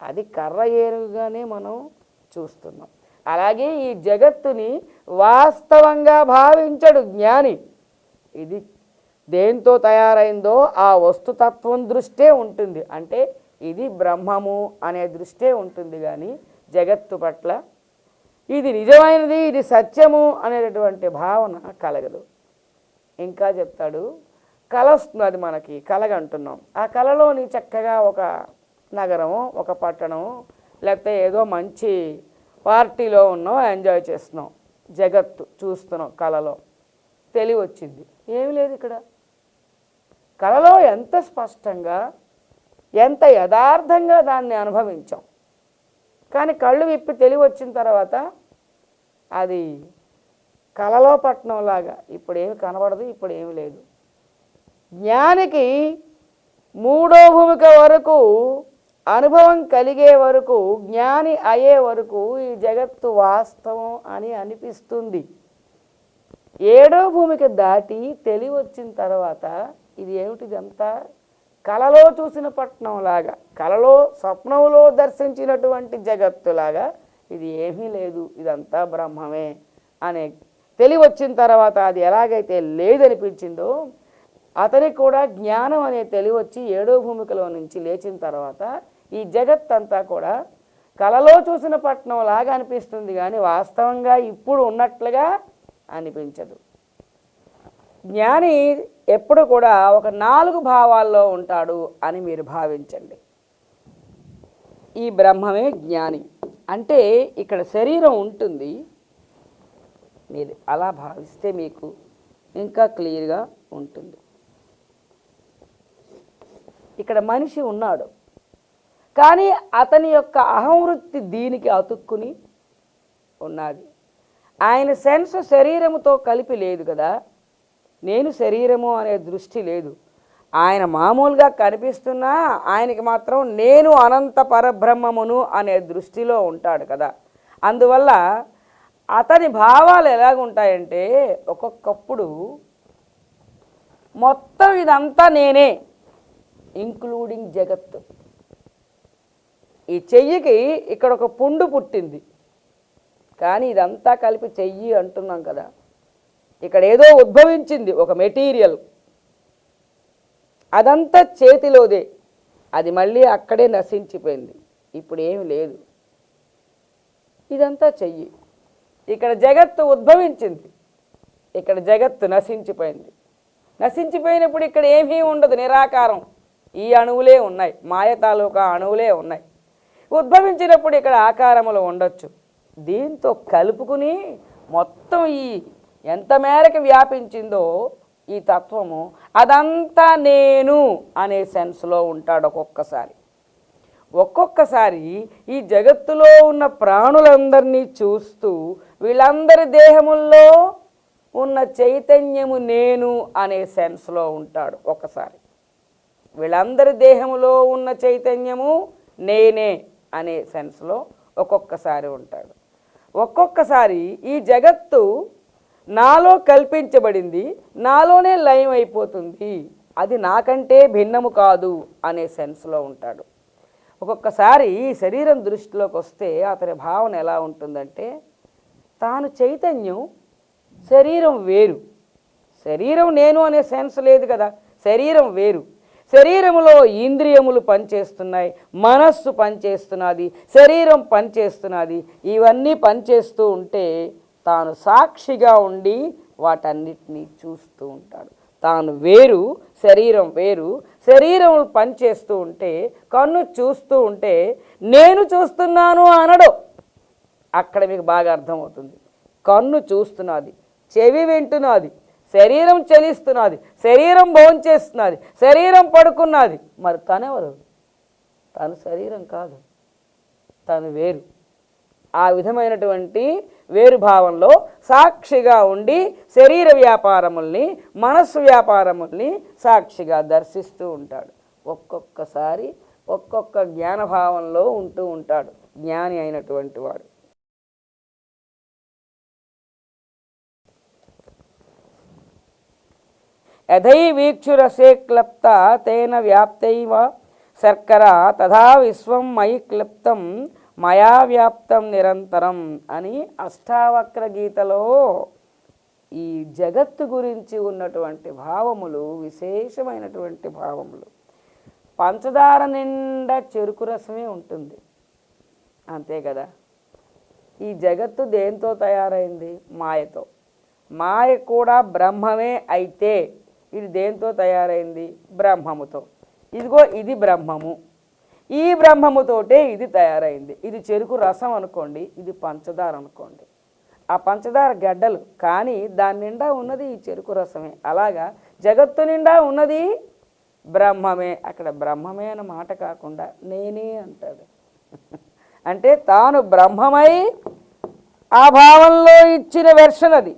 అది కర్ర ఏనుగుగానే మనం చూస్తున్నాం. అలాగే ఈ జగత్తుని వాస్తవంగా భావించడు జ్ఞాని. ఇది దేంతో తయారైందో ఆ వస్తుతత్వం దృష్టే ఉంటుంది, అంటే ఇది బ్రహ్మము అనే దృష్టే ఉంటుంది, కానీ జగత్తు పట్ల ఇది నిజమైనది, ఇది సత్యము అనేటటువంటి భావన కలగదు. ఇంకా చెప్తాడు, కళ వస్తుంది, అది మనకి కలగంటున్నాం. ఆ కళలోని చక్కగా ఒక నగరము, ఒక పట్టణము, లేకపోతే ఏదో మంచి పార్టీలో ఉన్నాం, ఎంజాయ్ చేస్తున్నాం, జగత్తు చూస్తున్నాం, కళలో తెలివి వచ్చింది. ఏమీ లేదు ఇక్కడ. కళలో ఎంత స్పష్టంగా, ఎంత యథార్థంగా దాన్ని అనుభవించాం. కానీ కళ్ళు విప్పి తెలివి వచ్చిన తర్వాత అది కళలో పట్టణంలాగా ఇప్పుడు ఏమి కనబడదు, ఇప్పుడు ఏమి లేదు. జ్ఞానికి మూడో భూమిక వరకు అనుభవం కలిగే వరకు, జ్ఞాని అయ్యే వరకు ఈ జగత్తు వాస్తవం అని అనిపిస్తుంది. ఏడో భూమిక దాటి తెలివి వచ్చిన తర్వాత ఇది ఏమిటిదంతా కలలో చూసిన పట్టణంలాగా, కలలో స్వప్నంలో దర్శించినటువంటి జగత్తులాగా ఇది ఏమీ లేదు, ఇదంతా బ్రహ్మమే అనే తెలివి వచ్చిన తర్వాత అది ఎలాగైతే లేదనిపించిందో అతనికి కూడా జ్ఞానం అనే తెలివి వచ్చి ఏడో భూమికలో నుంచి లేచిన తర్వాత ఈ జగత్తంతా కూడా కలలో చూసిన పట్టణం లాగా అనిపిస్తుంది కానీ వాస్తవంగా ఇప్పుడు ఉన్నట్లుగా అనిపించదు. జ్ఞాని ఎప్పుడు కూడా ఒక 4 భావాల్లో ఉంటాడు అని మీరు భావించండి. ఈ బ్రహ్మమే జ్ఞాని అంటే ఇక్కడ శరీరం ఉంటుంది. మీరు అలా భావిస్తే మీకు ఇంకా క్లియర్గా ఉంటుంది. ఇక్కడ మనిషి ఉన్నాడు కానీ అతని యొక్క అహంవృత్తి దీనికి అతుక్కుని ఉన్నది. ఆయన సెన్స్ శరీరముతో కలిపి లేదు కదా, నేను శరీరము అనే దృష్టి లేదు. ఆయన మామూలుగా కనిపిస్తున్నా ఆయనకి మాత్రం నేను అనంత పరబ్రహ్మమును అనే దృష్టిలో ఉంటాడు కదా. అందువల్ల అతని భావాలు ఎలాగుంటాయంటే ఒక్కొక్కప్పుడు మొత్తం ఇదంతా నేనే ఇంక్లూడింగ్ జగత్తు. ఈ చెయ్యికి ఇక్కడ ఒక పుండు పుట్టింది కానీ ఇదంతా కలిపి చెయ్యి అంటున్నాం కదా. ఇక్కడ ఏదో ఉద్భవించింది ఒక మెటీరియల్, అదంతా చేతిలోదే, అది మళ్ళీ అక్కడే నశించిపోయింది, ఇప్పుడు ఏమి లేదు. ఇదంతా చెయ్యి. ఇక్కడ జగత్తు ఉద్భవించింది, ఇక్కడ జగత్తు నశించిపోయింది. నశించిపోయినప్పుడు ఇక్కడ ఏమీ ఉండదు, నిరాకారం. ఈ అణువులే ఉన్నాయి, మాయ తాలూకా అణువులే ఉన్నాయి. ఉద్భవించినప్పుడు ఇక్కడ ఆకారములు ఉండొచ్చు. దీంతో కలుపుకుని మొత్తం ఈ ఎంత మేరకు వ్యాపించిందో ఈ తత్వము అదంతా నేను అనే సెన్స్లో ఉంటాడు. ఒక్కొక్కసారి ఈ జగత్తులో ఉన్న ప్రాణులందరినీ చూస్తూ వీళ్ళందరి దేహముల్లో ఉన్న చైతన్యము నేను అనే సెన్స్లో ఉంటాడు. ఒకసారి వీళ్ళందరి దేహములో ఉన్న చైతన్యము నేనే అనే సెన్స్లో ఒక్కొక్కసారి ఉంటాడు. ఒక్కొక్కసారి ఈ జగత్తు నాలో కల్పించబడింది, నాలోనే లయం అయిపోతుంది, అది నాకంటే భిన్నము కాదు అనే సెన్స్లో ఉంటాడు. ఒక్కొక్కసారి శరీరం దృష్టిలోకి వస్తే అతని భావన ఎలా ఉంటుందంటే తాను చైతన్యం, శరీరం వేరు. శరీరం నేను అనే సెన్స్ లేదు కదా, శరీరం వేరు. శరీరములో ఇంద్రియములు పనిచేస్తున్నాయి, మనస్సు పనిచేస్తున్నది, శరీరం పనిచేస్తున్నది. ఇవన్నీ పనిచేస్తూ ఉంటే తాను సాక్షిగా ఉండి వాటన్నిటినీ చూస్తూ ఉంటాడు. తాను వేరు, శరీరం వేరు. శరీరం పనిచేస్తూ ఉంటే, కన్ను చూస్తూ ఉంటే నేను చూస్తున్నాను అనడు. అక్కడ మీకు బాగా అర్థమవుతుంది. కన్ను చూస్తున్నది, చెవి వింటున్నది, శరీరం చలిస్తున్నది, శరీరం భోంచేస్తున్నది, శరీరం పడుకున్నది. మరి తనెవరు? తను శరీరం కాదు, తను వేరు. ఆ విధమైనటువంటి వేరుభావంలో సాక్షిగా ఉండి శరీర వ్యాపారముల్ని, మనస్సు వ్యాపారముల్ని సాక్షిగా దర్శిస్తూ ఉంటాడు. ఒక్కొక్కసారి ఒక్కొక్క జ్ఞానభావంలో ఉంటూ ఉంటాడు జ్ఞాని అయినటువంటి వాడు. యథై వీక్షురసే క్లప్త తేన వ్యాప్తైవ శర్కర తథా విశ్వం మయి క్లిప్తం మయా వ్యాప్తం నిరంతరం అని అష్టావక్ర గీతలో ఈ జగత్తు గురించి ఉన్నటువంటి భావములు విశేషమైనటువంటి భావములు. పంచదార నిండా చెరుకు రసమే ఉంటుంది, అంతే కదా. ఈ జగత్తు దేంతో తయారైంది? మాయతో. మాయ కూడా బ్రహ్మమే అయితే ఇది దేంతో తయారైంది? బ్రహ్మముతో. ఇదిగో ఇది బ్రహ్మము, ఈ బ్రహ్మముతోటే ఇది తయారైంది. ఇది చెరుకు రసం అనుకోండి, ఇది పంచదార అనుకోండి. ఆ పంచదార గడ్డలు కానీ దాని నిండా ఉన్నది ఈ చెరుకు రసమే. అలాగా జగత్తు నిండా ఉన్నది బ్రహ్మమే. అక్కడ బ్రహ్మమే అన్న మాట కాకుండా నేనే అంటాడు. అంటే తాను బ్రహ్మమై ఆ భావంలో ఇచ్చిన వెర్షన్ అది.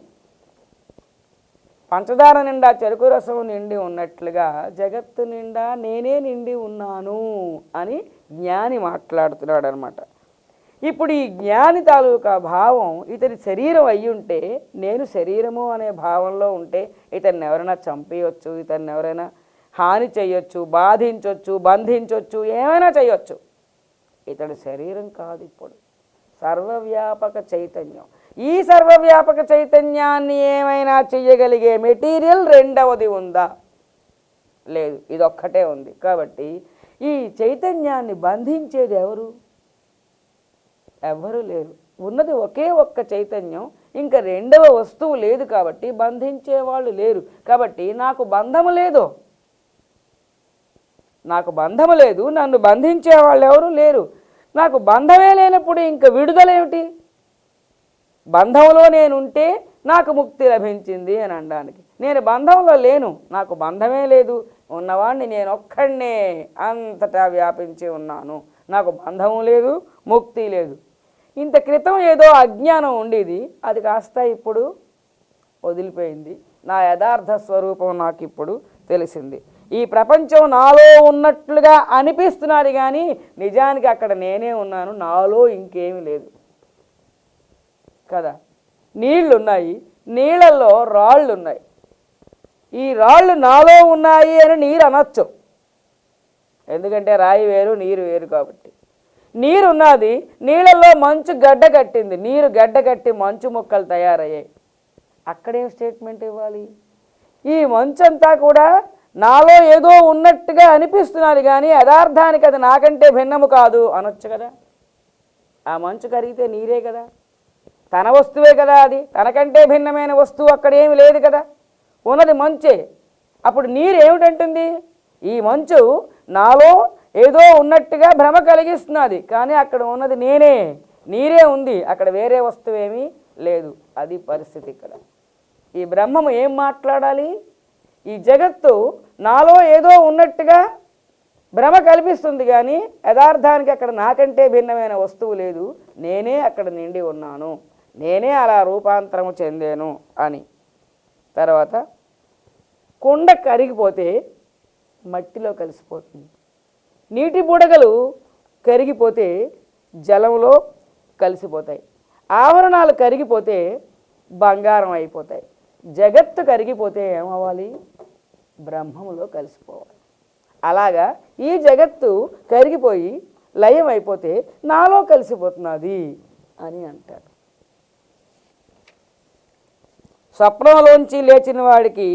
పంచదార నిండా చెరుకు రసం నిండి ఉన్నట్లుగా జగత్తు నిండా నేనే నిండి ఉన్నాను అని జ్ఞాని మాట్లాడుతున్నాడు అనమాట. ఇప్పుడు ఈ జ్ఞాని తాలూకా భావం ఇతని శరీరం అయ్యి ఉంటే, నేను శరీరము అనే భావంలో ఉంటే ఇతన్ని ఎవరైనా చంపేయచ్చు, ఇతన్ని ఎవరైనా హాని చేయొచ్చు, బాధించవచ్చు, బంధించవచ్చు, ఏమైనా చేయొచ్చు. ఇతడి శరీరం కాదు, ఇప్పుడు సర్వవ్యాపక చైతన్యం. ఈ సర్వవ్యాపక చైతన్యాన్ని ఏమైనా చెయ్యగలిగే మెటీరియల్ రెండవది ఉందా? లేదు, ఇదొక్కటే ఉంది. కాబట్టి ఈ చైతన్యాన్ని బంధించేది ఎవరు? ఎవ్వరూ లేరు. ఉన్నది ఒకే ఒక్క చైతన్యం, ఇంకా రెండవ వస్తువు లేదు. కాబట్టి బంధించేవాళ్ళు లేరు. కాబట్టి నాకు బంధము లేదు, నాకు బంధము లేదు, నన్ను బంధించేవాళ్ళు ఎవరు లేరు. నాకు బంధమే లేనప్పుడు ఇంక విడుదలేమిటి? బంధంలో నేనుంటే నాకు ముక్తి లభించింది అని అనడానికి. నేను బంధంలో లేను, నాకు బంధమే లేదు, ఉన్నవాడిని నేను ఒక్కడినే అంతటా వ్యాపించి ఉన్నాను, నాకు బంధము లేదు, ముక్తి లేదు. ఇంత క్రితం ఏదో అజ్ఞానం ఉండేది, అది కాస్త ఇప్పుడు వదిలిపోయింది. నా యథార్థ స్వరూపం నాకు ఇప్పుడు తెలిసింది. ఈ ప్రపంచం నాలో ఉన్నట్లుగా అనిపిస్తున్నది, కానీ నిజానికి అక్కడ నేనే ఉన్నాను, నాలో ఇంకేమీ లేదు కదా. నీళ్లున్నాయి, నీళ్ళల్లో రాళ్ళు ఉన్నాయి. ఈ రాళ్ళు నాలో ఉన్నాయి అని నీరు అనొచ్చు, ఎందుకంటే రాయి వేరు నీరు వేరు కాబట్టి. నీరు ఉన్నది, నీళ్ళల్లో మంచు గడ్డ కట్టింది, నీరు గడ్డ కట్టి మంచు ముక్కలు తయారయ్యాయి. అక్కడేం స్టేట్మెంట్ ఇవ్వాలి? ఈ మంచు అంతా కూడా నాలో ఏదో ఉన్నట్టుగా అనిపిస్తున్నది, కానీ యథార్థానికి అది నాకంటే భిన్నము కాదు అనొచ్చు కదా. ఆ మంచు కరిగితే నీరే కదా, తన వస్తువే కదా, అది తనకంటే భిన్నమైన వస్తువు అక్కడేమి లేదు కదా, ఉన్నది మంచే. అప్పుడు నీరు ఏమిటంటుంది? ఈ మంచు నాలో ఏదో ఉన్నట్టుగా భ్రమ కలిగిస్తున్నది, కానీ అక్కడ ఉన్నది నేనే, నీరే ఉంది, అక్కడ వేరే వస్తువేమీ లేదు. అది పరిస్థితి ఇక్కడ. ఈ బ్రహ్మము ఏం మాట్లాడాలి? ఈ జగత్తు నాలో ఏదో ఉన్నట్టుగా భ్రమ కల్పిస్తుంది, కానీ యథార్థానికి అక్కడ నాకంటే భిన్నమైన వస్తువు లేదు, నేనే అక్కడ నిండి ఉన్నాను, నేనే అలా రూపాంతరము చెందాను అని. తర్వాత కుండ కరిగిపోతే మట్టిలో కలిసిపోతుంది, నీటి బుడగలు కరిగిపోతే జలంలో కలిసిపోతాయి, ఆవరణాలు కరిగిపోతే బంగారం అయిపోతాయి. జగత్తు కరిగిపోతే ఏమవ్వాలి? బ్రహ్మములో కలిసిపోవాలి. అలాగా ఈ జగత్తు కరిగిపోయి లయం అయిపోతే నాలో కలిసిపోతున్నది అని అంటారు. స్వప్నంలోంచి లేచిన వాడికి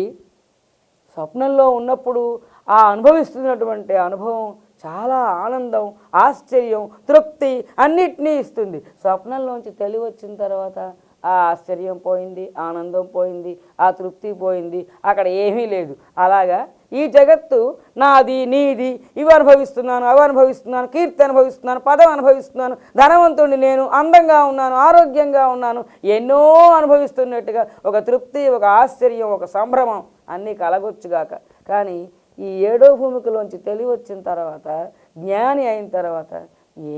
స్వప్నంలో ఉన్నప్పుడు ఆ అనుభవిస్తున్నటువంటి అనుభవం చాలా ఆనందం, ఆశ్చర్యం, తృప్తి అన్నిటినీ ఇస్తుంది. స్వప్నంలోంచి తెలివి వచ్చిన తర్వాత ఆ ఆశ్చర్యం పోయింది, ఆనందం పోయింది, ఆ తృప్తి పోయింది, అక్కడ ఏమీ లేదు. అలాగా ఈ జగత్తు నాది, నీది, ఇవి అనుభవిస్తున్నాను, అవి అనుభవిస్తున్నాను, కీర్తి అనుభవిస్తున్నాను, పదం అనుభవిస్తున్నాను, ధనవంతుడిని నేను, అందంగా ఉన్నాను, ఆరోగ్యంగా ఉన్నాను, ఎన్నో అనుభవిస్తున్నట్టుగా ఒక తృప్తి, ఒక ఆశ్చర్యం, ఒక సంభ్రమం అన్నీ కలగొచ్చుగాక. కానీ ఈ ఏడో భూమికలోంచి తెలివి వచ్చిన తర్వాత, జ్ఞాని అయిన తర్వాత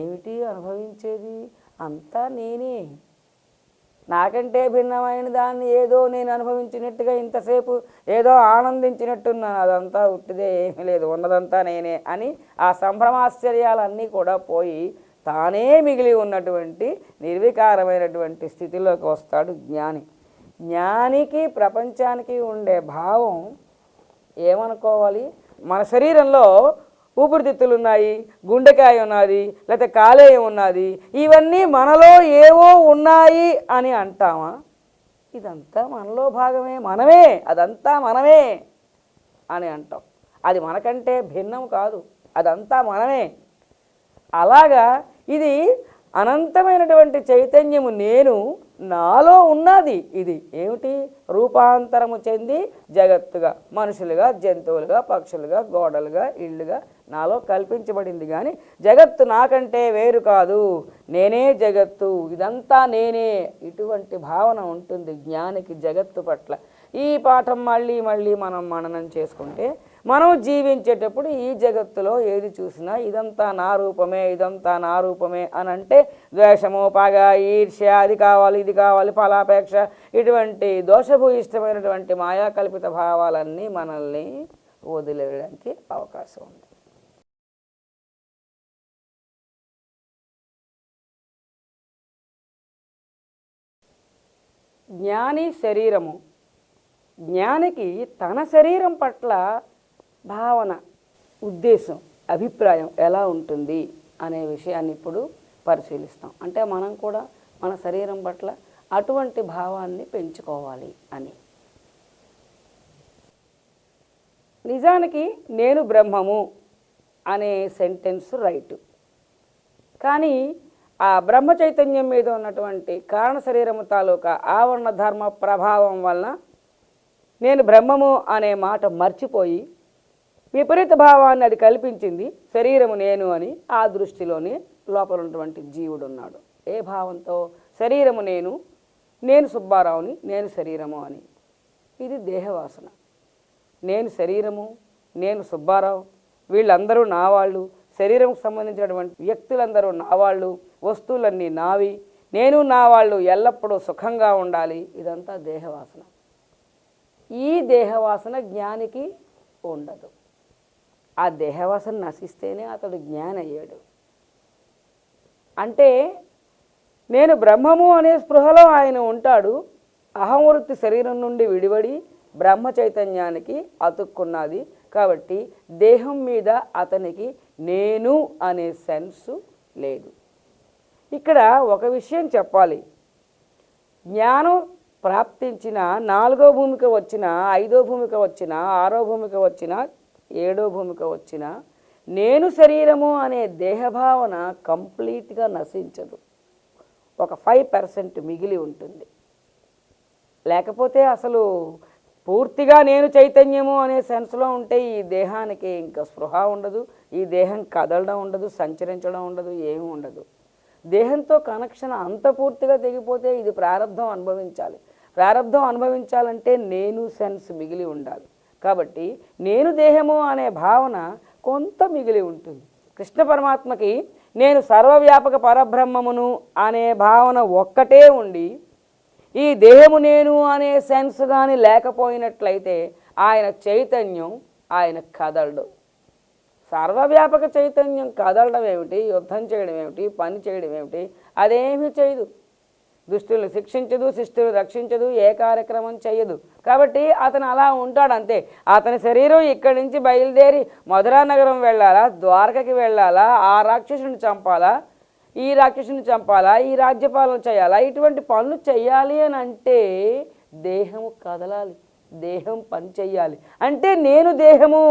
ఏమిటి అనుభవించేది? అంతా నేనే, నాకంటే భిన్నమైన దాన్ని ఏదో నేను అనుభవించినట్టుగా ఇంతసేపు ఏదో ఆనందించినట్టున్నాను, అదంతా ఉట్టిదే, ఏమీ లేదు, ఉన్నదంతా నేనే అని ఆ సంభ్రమాశ్చర్యాలన్నీ కూడా పోయి తానే మిగిలి ఉన్నటువంటి నిర్వికారమైనటువంటి స్థితిలోకి వస్తాడు జ్ఞాని. జ్ఞానికి ప్రపంచానికి ఉండే భావం ఏమనుకోవాలి? మన శరీరంలో ఊపిరితిత్తులు ఉన్నాయి, గుండెకాయ ఉన్నది, లేకపోతే కాలేయం ఉన్నది, ఇవన్నీ మనలో ఏవో ఉన్నాయి అని అంటామా? ఇదంతా మనలో భాగమే, మనమే, అదంతా మనమే అని అంటాం. అది మనకంటే భిన్నం కాదు, అదంతా మనమే. అలాగా ఇది అనంతమైనటువంటి చైతన్యము నేను, నాలో ఉన్నది. ఇది ఏమిటి? రూపాంతరము చెంది జగత్తుగా, మనుషులుగా, జంతువులుగా, పక్షులుగా, గోడలుగా, ఇళ్ళుగా నాలో కల్పించబడింది. కానీ జగత్తు నాకంటే వేరు కాదు, నేనే జగత్తు, ఇదంతా నేనే. ఇటువంటి భావన ఉంటుంది జ్ఞానికి జగత్తు పట్ల. ఈ పాఠం మళ్ళీ మళ్ళీ మనం మననం చేసుకుంటే మనం జీవించేటప్పుడు ఈ జగత్తులో ఏది చూసినా ఇదంతా నా రూపమే, ఇదంతా నా రూపమే అని అంటే ద్వేషము, పగ, ఈర్ష్య, అది కావాలి, ఇది కావాలి, ఫలాపేక్ష, ఇటువంటి దోషభూయిష్టమైనటువంటి మాయాకల్పిత భావాలన్నీ మనల్ని వదిలేయడానికి అవకాశం ఉంది. జ్ఞాని శరీరము, జ్ఞానికి తన శరీరం పట్ల భావన, ఉద్దేశం, అభిప్రాయం ఎలా ఉంటుంది అనే విషయాన్ని ఇప్పుడు పరిశీలిస్తాం. అంటే మనం కూడా మన శరీరం పట్ల అటువంటి భావాన్ని పెంచుకోవాలి అని. నిజానికి నేను బ్రహ్మము అనే సెంటెన్స్ రైటు, కానీ ఆ బ్రహ్మ చైతన్యం మీద ఉన్నటువంటి కారణ శరీరము తాలూకా ఆవరణ ధర్మ ప్రభావం వలన నేను బ్రహ్మము అనే మాట మర్చిపోయి విపరీత భావాన్ని అది కల్పించింది. శరీరము నేను అని ఆ దృష్టిలోనే లోపల ఉన్నటువంటి జీవుడు ఉన్నాడు. ఏ భావంతో? శరీరము నేను, నేను సుబ్బారావుని, నేను శరీరము అని. ఇది దేహవాసన. నేను శరీరము, నేను సుబ్బారావు, వీళ్ళందరూ నా వాళ్ళు, శరీరంకు సంబంధించినటువంటి వ్యక్తులందరూ నా వాళ్ళు, వస్తువులన్నీ నావి, నేను నా వాళ్ళు ఎల్లప్పుడూ సుఖంగా ఉండాలి. ఇదంతా దేహవాసన. ఈ దేహవాసన జ్ఞానికి ఉండదు. ఆ దేహవాసన నశిస్తేనే అతడు జ్ఞాని అయ్యాడు. అంటే నేను బ్రహ్మము అనే స్పృహలో ఆయన ఉంటాడు. అహంవృత్తి శరీరం నుండి విడివడి బ్రహ్మ చైతన్యానికి అతుక్కున్నది. కాబట్టి దేహం మీద అతనికి నేను అనే సెన్సు లేదు. ఇక్కడ ఒక విషయం చెప్పాలి. జ్ఞానం ప్రాప్తించిన 4వ భూమిక వచ్చిన, 5వ భూమిక వచ్చిన, 6వ భూమిక వచ్చిన, 7వ భూమిక వచ్చిన నేను శరీరము అనే దేహభావన కంప్లీట్గా నశించదు. ఒక 5% మిగిలి ఉంటుంది. లేకపోతే అసలు పూర్తిగా నేను చైతన్యము అనే సెన్స్లో ఉంటే ఈ దేహానికి ఇంకా స్పృహ ఉండదు, ఈ దేహం కదలడం ఉండదు, సంచరించడం ఉండదు, ఏమీ ఉండదు. దేహంతో కనెక్షన్ అంత పూర్తిగా తెగిపోతే ఇది ప్రారంధం అనుభవించాలి. ప్రారంధం అనుభవించాలంటే నేను సెన్స్ మిగిలి ఉండాలి. కాబట్టి నేను దేహము అనే భావన కొంత మిగిలి ఉంటుంది. కృష్ణ పరమాత్మకి నేను సర్వవ్యాపక పరబ్రహ్మమును అనే భావన ఒక్కటే ఉండి ఈ దేహము నేను అనే సెన్స్ కానీ లేకపోయినట్లయితే ఆయన చైతన్యం ఆయన కదలడు. సర్వవ్యాపక చైతన్యం కదలడం ఏమిటి, యుద్ధం చేయడం ఏమిటి, పని చేయడం ఏమిటి? అదేమీ చేయదు. దుష్టులను శిక్షించదు, శిష్టులు రక్షించదు, ఏ కార్యక్రమం చేయదు. కాబట్టి అతను అలా ఉంటాడు అంతే. అతని శరీరం ఇక్కడి నుంచి బయలుదేరి మధురా నగరం వెళ్ళాలా, ద్వారకకి వెళ్ళాలా, ఆ రాక్షసుని చంపాలా, ఈ రాక్షసుని చంపాలా, ఈ రాజ్యపాలన చేయాలా, ఇటువంటి పనులు చేయాలి అని అంటే దేహము కదలాలి, దేహం పని చెయ్యాలి. అంటే నేను దేహము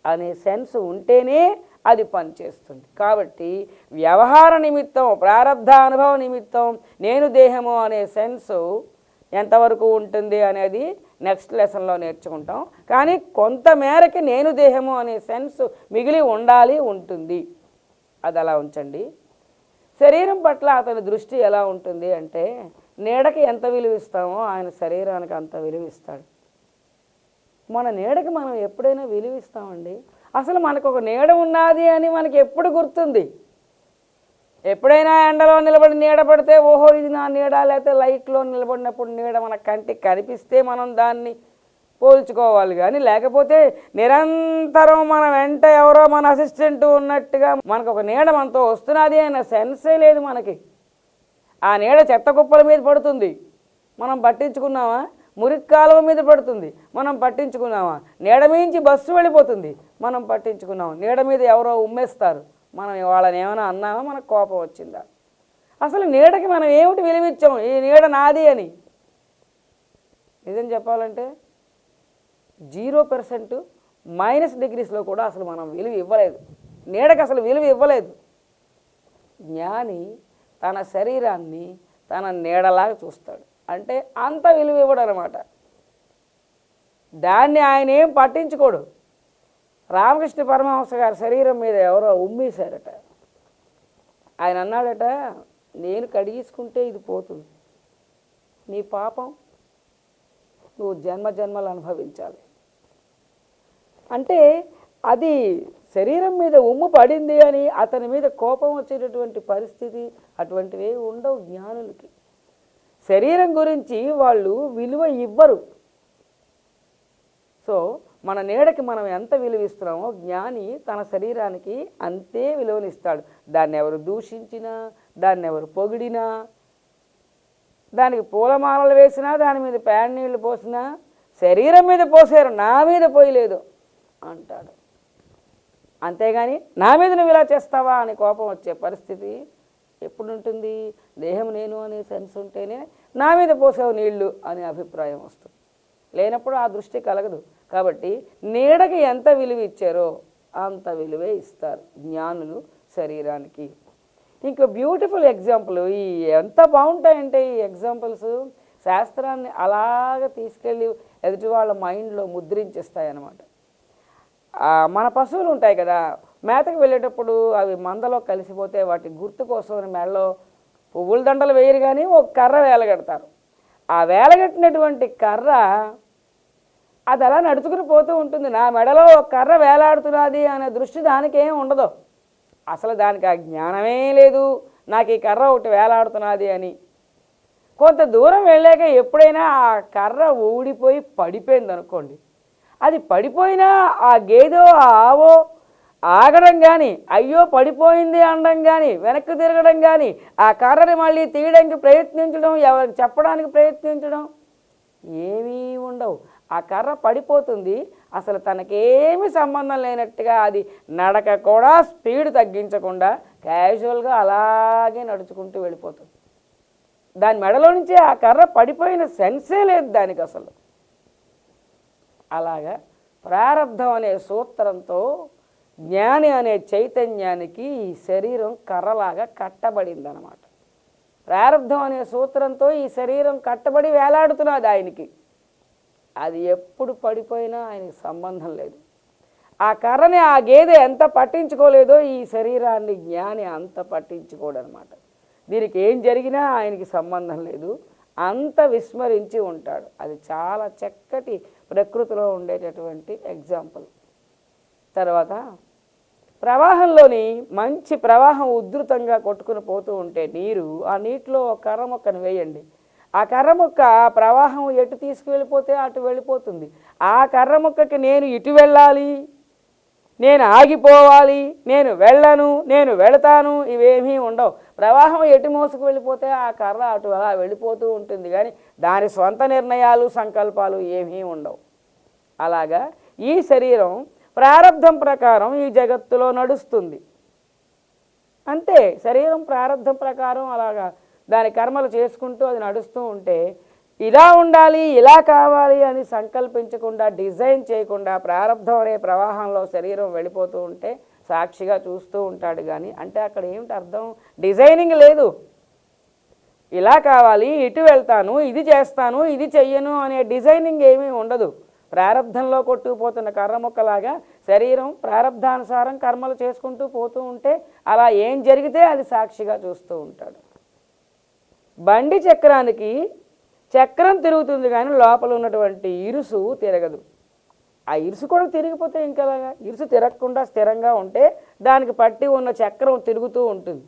అనే సెన్స్ ఉంటేనే అది పనిచేస్తుంది. కాబట్టి వ్యవహార నిమిత్తం, ప్రారంధ అనుభవ నిమిత్తం నేను దేహము అనే సెన్సు ఎంతవరకు ఉంటుంది అనేది నెక్స్ట్ లెసన్లో నేర్చుకుంటాం. కానీ కొంతమేరకి నేను దేహము అనే సెన్స్ మిగిలి ఉండాలి, ఉంటుంది. అది అలా ఉంచండి. శరీరం పట్ల అతని దృష్టి ఎలా ఉంటుంది అంటే నీడకి ఎంత విలువిస్తామో ఆయన శరీరానికి అంత విలువిస్తాడు. మన నీడకి మనం ఎప్పుడైనా విలువిస్తామండి? అసలు మనకు ఒక నీడ ఉన్నది అని మనకి ఎప్పుడు గుర్తుంది? ఎప్పుడైనా ఎండలో నిలబడి నీడ పడితే ఓహో ఇది నా నీడ, లేకపోతే లైట్లో నిలబడినప్పుడు నీడ మన కంటికి కనిపిస్తే మనం దాన్ని పోల్చుకోవాలి. కానీ లేకపోతే నిరంతరం మన వెంట ఎవరో మన అసిస్టెంట్ ఉన్నట్టుగా మనకు ఒక నీడ మనతో వస్తున్నది అనే సెన్సే లేదు మనకి. ఆ నీడ చెత్త కుప్పల మీద పడుతుంది, మనం పట్టించుకున్నామా? మురికి కాలువ మీద పడుతుంది, మనం పట్టించుకున్నామా? నీడ మించి బస్సు వెళ్ళిపోతుంది, మనం పట్టించుకున్నామా? నీడ మీద ఎవరో ఉమ్మేస్తారు, మనం వాళ్ళని ఏమైనా అన్నామా? మనకు కోపం వచ్చిందా? అసలు నీడకి మనం ఏమిటి విలువిచ్చాము? ఈ నీడ నాది అని. నిజం చెప్పాలంటే 0% -డిగ్రీస్లో కూడా అసలు మనం విలువ ఇవ్వలేదు. నీడకి అసలు విలువ ఇవ్వలేదు. జ్ఞాని తన శరీరాన్ని తన నీడలాగా చూస్తాడు. అంటే అంత విలువ ఇవ్వడు అనమాట. దాన్ని ఆయన ఏం పట్టించుకోడు. రామకృష్ణ పరమహంస గారి శరీరం మీద ఎవరో ఉమ్మేశారట. ఆయన అన్నాడట, నేను కడిగించుకుంటే ఇది పోతుంది, నీ పాపం నువ్వు జన్మ జన్మలు అనుభవించాలి. అంటే అది శరీరం మీద ఉమ్ము పడింది అని అతని మీద కోపం వచ్చేటటువంటి పరిస్థితి అటువంటివి ఉండవు జ్ఞానులకి. శరీరం గురించి వాళ్ళు విలువ ఇవ్వరు. సో మన నీడకి మనం ఎంత విలువిస్తున్నామో జ్ఞాని తన శరీరానికి అంతే విలువనిస్తాడు. దాన్ని ఎవరు దూషించినా, దాన్ని ఎవరు పొగిడినా, దానికి పూలమాలలు వేసినా, దాని మీద పేడ నీళ్ళు పోసినా శరీరం మీద పోసారు, నా మీద పోయలేదు అంటాడు. అంతేగాని నా మీద నువ్వు ఇలా చేస్తావా అని కోపం వచ్చే పరిస్థితి ఎప్పుడు ఉంటుంది? దేహం నేను అనే సెన్స్ ఉంటేనే నా మీద పోసావు నీళ్లు అనే అభిప్రాయం వస్తుంది. లేనప్పుడు ఆ దృష్టి కలగదు. కాబట్టి నీడకి ఎంత విలువ ఇచ్చారో అంత విలువే ఇస్తారు జ్ఞానులు శరీరానికి. ఇంకా బ్యూటిఫుల్ ఎగ్జాంపుల్, ఈ ఎంత బాగుంటాయంటే ఈ ఎగ్జాంపుల్స్ శాస్త్రాన్ని అలాగ తీసుకెళ్ళి ఎదుటి వాళ్ళ మైండ్లో ముద్రించేస్తాయి అన్నమాట. మన పశువులు ఉంటాయి కదా, మేతకు వెళ్ళేటప్పుడు అవి మందలో కలిసిపోతే వాటి గుర్తు కోసం మెడలో పువ్వుల దండలు వేయరు, కానీ ఒక కర్ర వేలగడతారు. ఆ వేలగట్టినటువంటి కర్ర అది అలా నడుచుకుని పోతూ ఉంటుంది. నా మెడలో ఒక కర్ర వేలాడుతున్నది అనే దృష్టి దానికేం ఉండదు. అసలు దానికి ఆ జ్ఞానమే లేదు నాకు ఈ కర్ర ఒకటి వేలాడుతున్నది అని. కొంత దూరం వెళ్ళాక ఎప్పుడైనా ఆ కర్ర ఊడిపోయి పడిపోయింది అనుకోండి, అది పడిపోయినా ఆ గేదో ఆ ఆవో ఆగడం కానీ, అయ్యో పడిపోయింది అనడం కానీ, వెనక్కి తిరగడం కానీ, ఆ కర్రని మళ్ళీ తీయడానికి ప్రయత్నించడం, ఎవరికి చెప్పడానికి ప్రయత్నించడం ఏమీ ఉండవు. ఆ కర్ర పడిపోతుంది, అసలు తనకేమీ సంబంధం లేనట్టుగా అది నడక కూడా స్పీడ్ తగ్గించకుండా క్యాజువల్గా అలాగే నడుచుకుంటూ వెళ్ళిపోతుంది. దాని మెడలో నుంచి ఆ కర్ర పడిపోయిన సెన్సే లేదు దానికి అసలు. అలాగా ప్రారబ్ధం అనే సూత్రంతో జ్ఞాని అనే చైతన్యానికి ఈ శరీరం కర్రలాగా కట్టబడిందనమాట. ప్రారబ్ధం అనే సూత్రంతో ఈ శరీరం కట్టబడి వేలాడుతున్నది ఆయనకి. అది ఎప్పుడు పడిపోయినా ఆయనకి సంబంధం లేదు. ఆ కర్రని ఆ గేదె ఎంత పట్టించుకోలేదో ఈ శరీరాన్ని జ్ఞాని అంత పట్టించుకోడనమాట. దీనికి ఏం జరిగినా ఆయనకి సంబంధం లేదు, అంత విస్మరించి ఉంటాడు. అది చాలా చక్కటి ప్రకృతిలో ఉండేటటువంటి ఎగ్జాంపుల్. తర్వాత ప్రవాహంలోని మంచి ప్రవాహం ఉధృతంగా కొట్టుకుని పోతూ ఉంటే నీరు, ఆ నీటిలో ఒక కర్ర మొక్కను వేయండి. ఆ కర్ర మొక్క ప్రవాహం ఎటు తీసుకువెళ్ళిపోతే అటు వెళ్ళిపోతుంది. ఆ కర్ర మొక్కకి నేను ఇటు వెళ్ళాలి, నేను ఆగిపోవాలి, నేను వెళ్ళను, నేను వెళతాను, ఇవేమీ ఉండవు. ప్రవాహం ఎటు మోసుకు వెళ్ళిపోతే ఆ కర్ర అటు అలా వెళ్ళిపోతూ ఉంటుంది, కానీ దాని స్వంత నిర్ణయాలు సంకల్పాలు ఏమీ ఉండవు. అలాగా ఈ శరీరం ప్రారబ్ధం ప్రకారం ఈ జగత్తులో నడుస్తుంది అంతే. శరీరం ప్రారబ్ధం ప్రకారం అలాగా దాని కర్మలు చేసుకుంటూ అది నడుస్తూ ఉంటే, ఇలా ఉండాలి ఇలా కావాలి అని సంకల్పించకుండా, డిజైన్ చేయకుండా ప్రారబ్ధం అనే ప్రవాహంలో శరీరం వెళ్ళిపోతూ ఉంటే సాక్షిగా చూస్తూ ఉంటాడు. కానీ అంటే అక్కడ ఏమిటి అర్థం? డిజైనింగ్ లేదు. ఇలా కావాలి, ఇటు వెళ్తాను, ఇది చేస్తాను, ఇది చెయ్యను అనే డిజైనింగ్ ఏమీ ఉండదు. ప్రారబ్ధంలో కొట్టుకుపోతున్న కర్ర మొక్కలాగా శరీరం ప్రారబ్ధానుసారం కర్మలు చేసుకుంటూ పోతూ ఉంటే అలా ఏం జరిగితే అది సాక్షిగా చూస్తూ ఉంటాడు. బండి చక్రానికి చక్రం తిరుగుతుంది కానీ లోపల ఉన్నటువంటి ఇరుసు తిరగదు. ఆ ఇరుసు కూడా తిరిగిపోతే ఇంకలాగా, ఇరుసు తిరగకుండా స్థిరంగా ఉంటే దానికి పట్టి ఉన్న చక్రం తిరుగుతూ ఉంటుంది.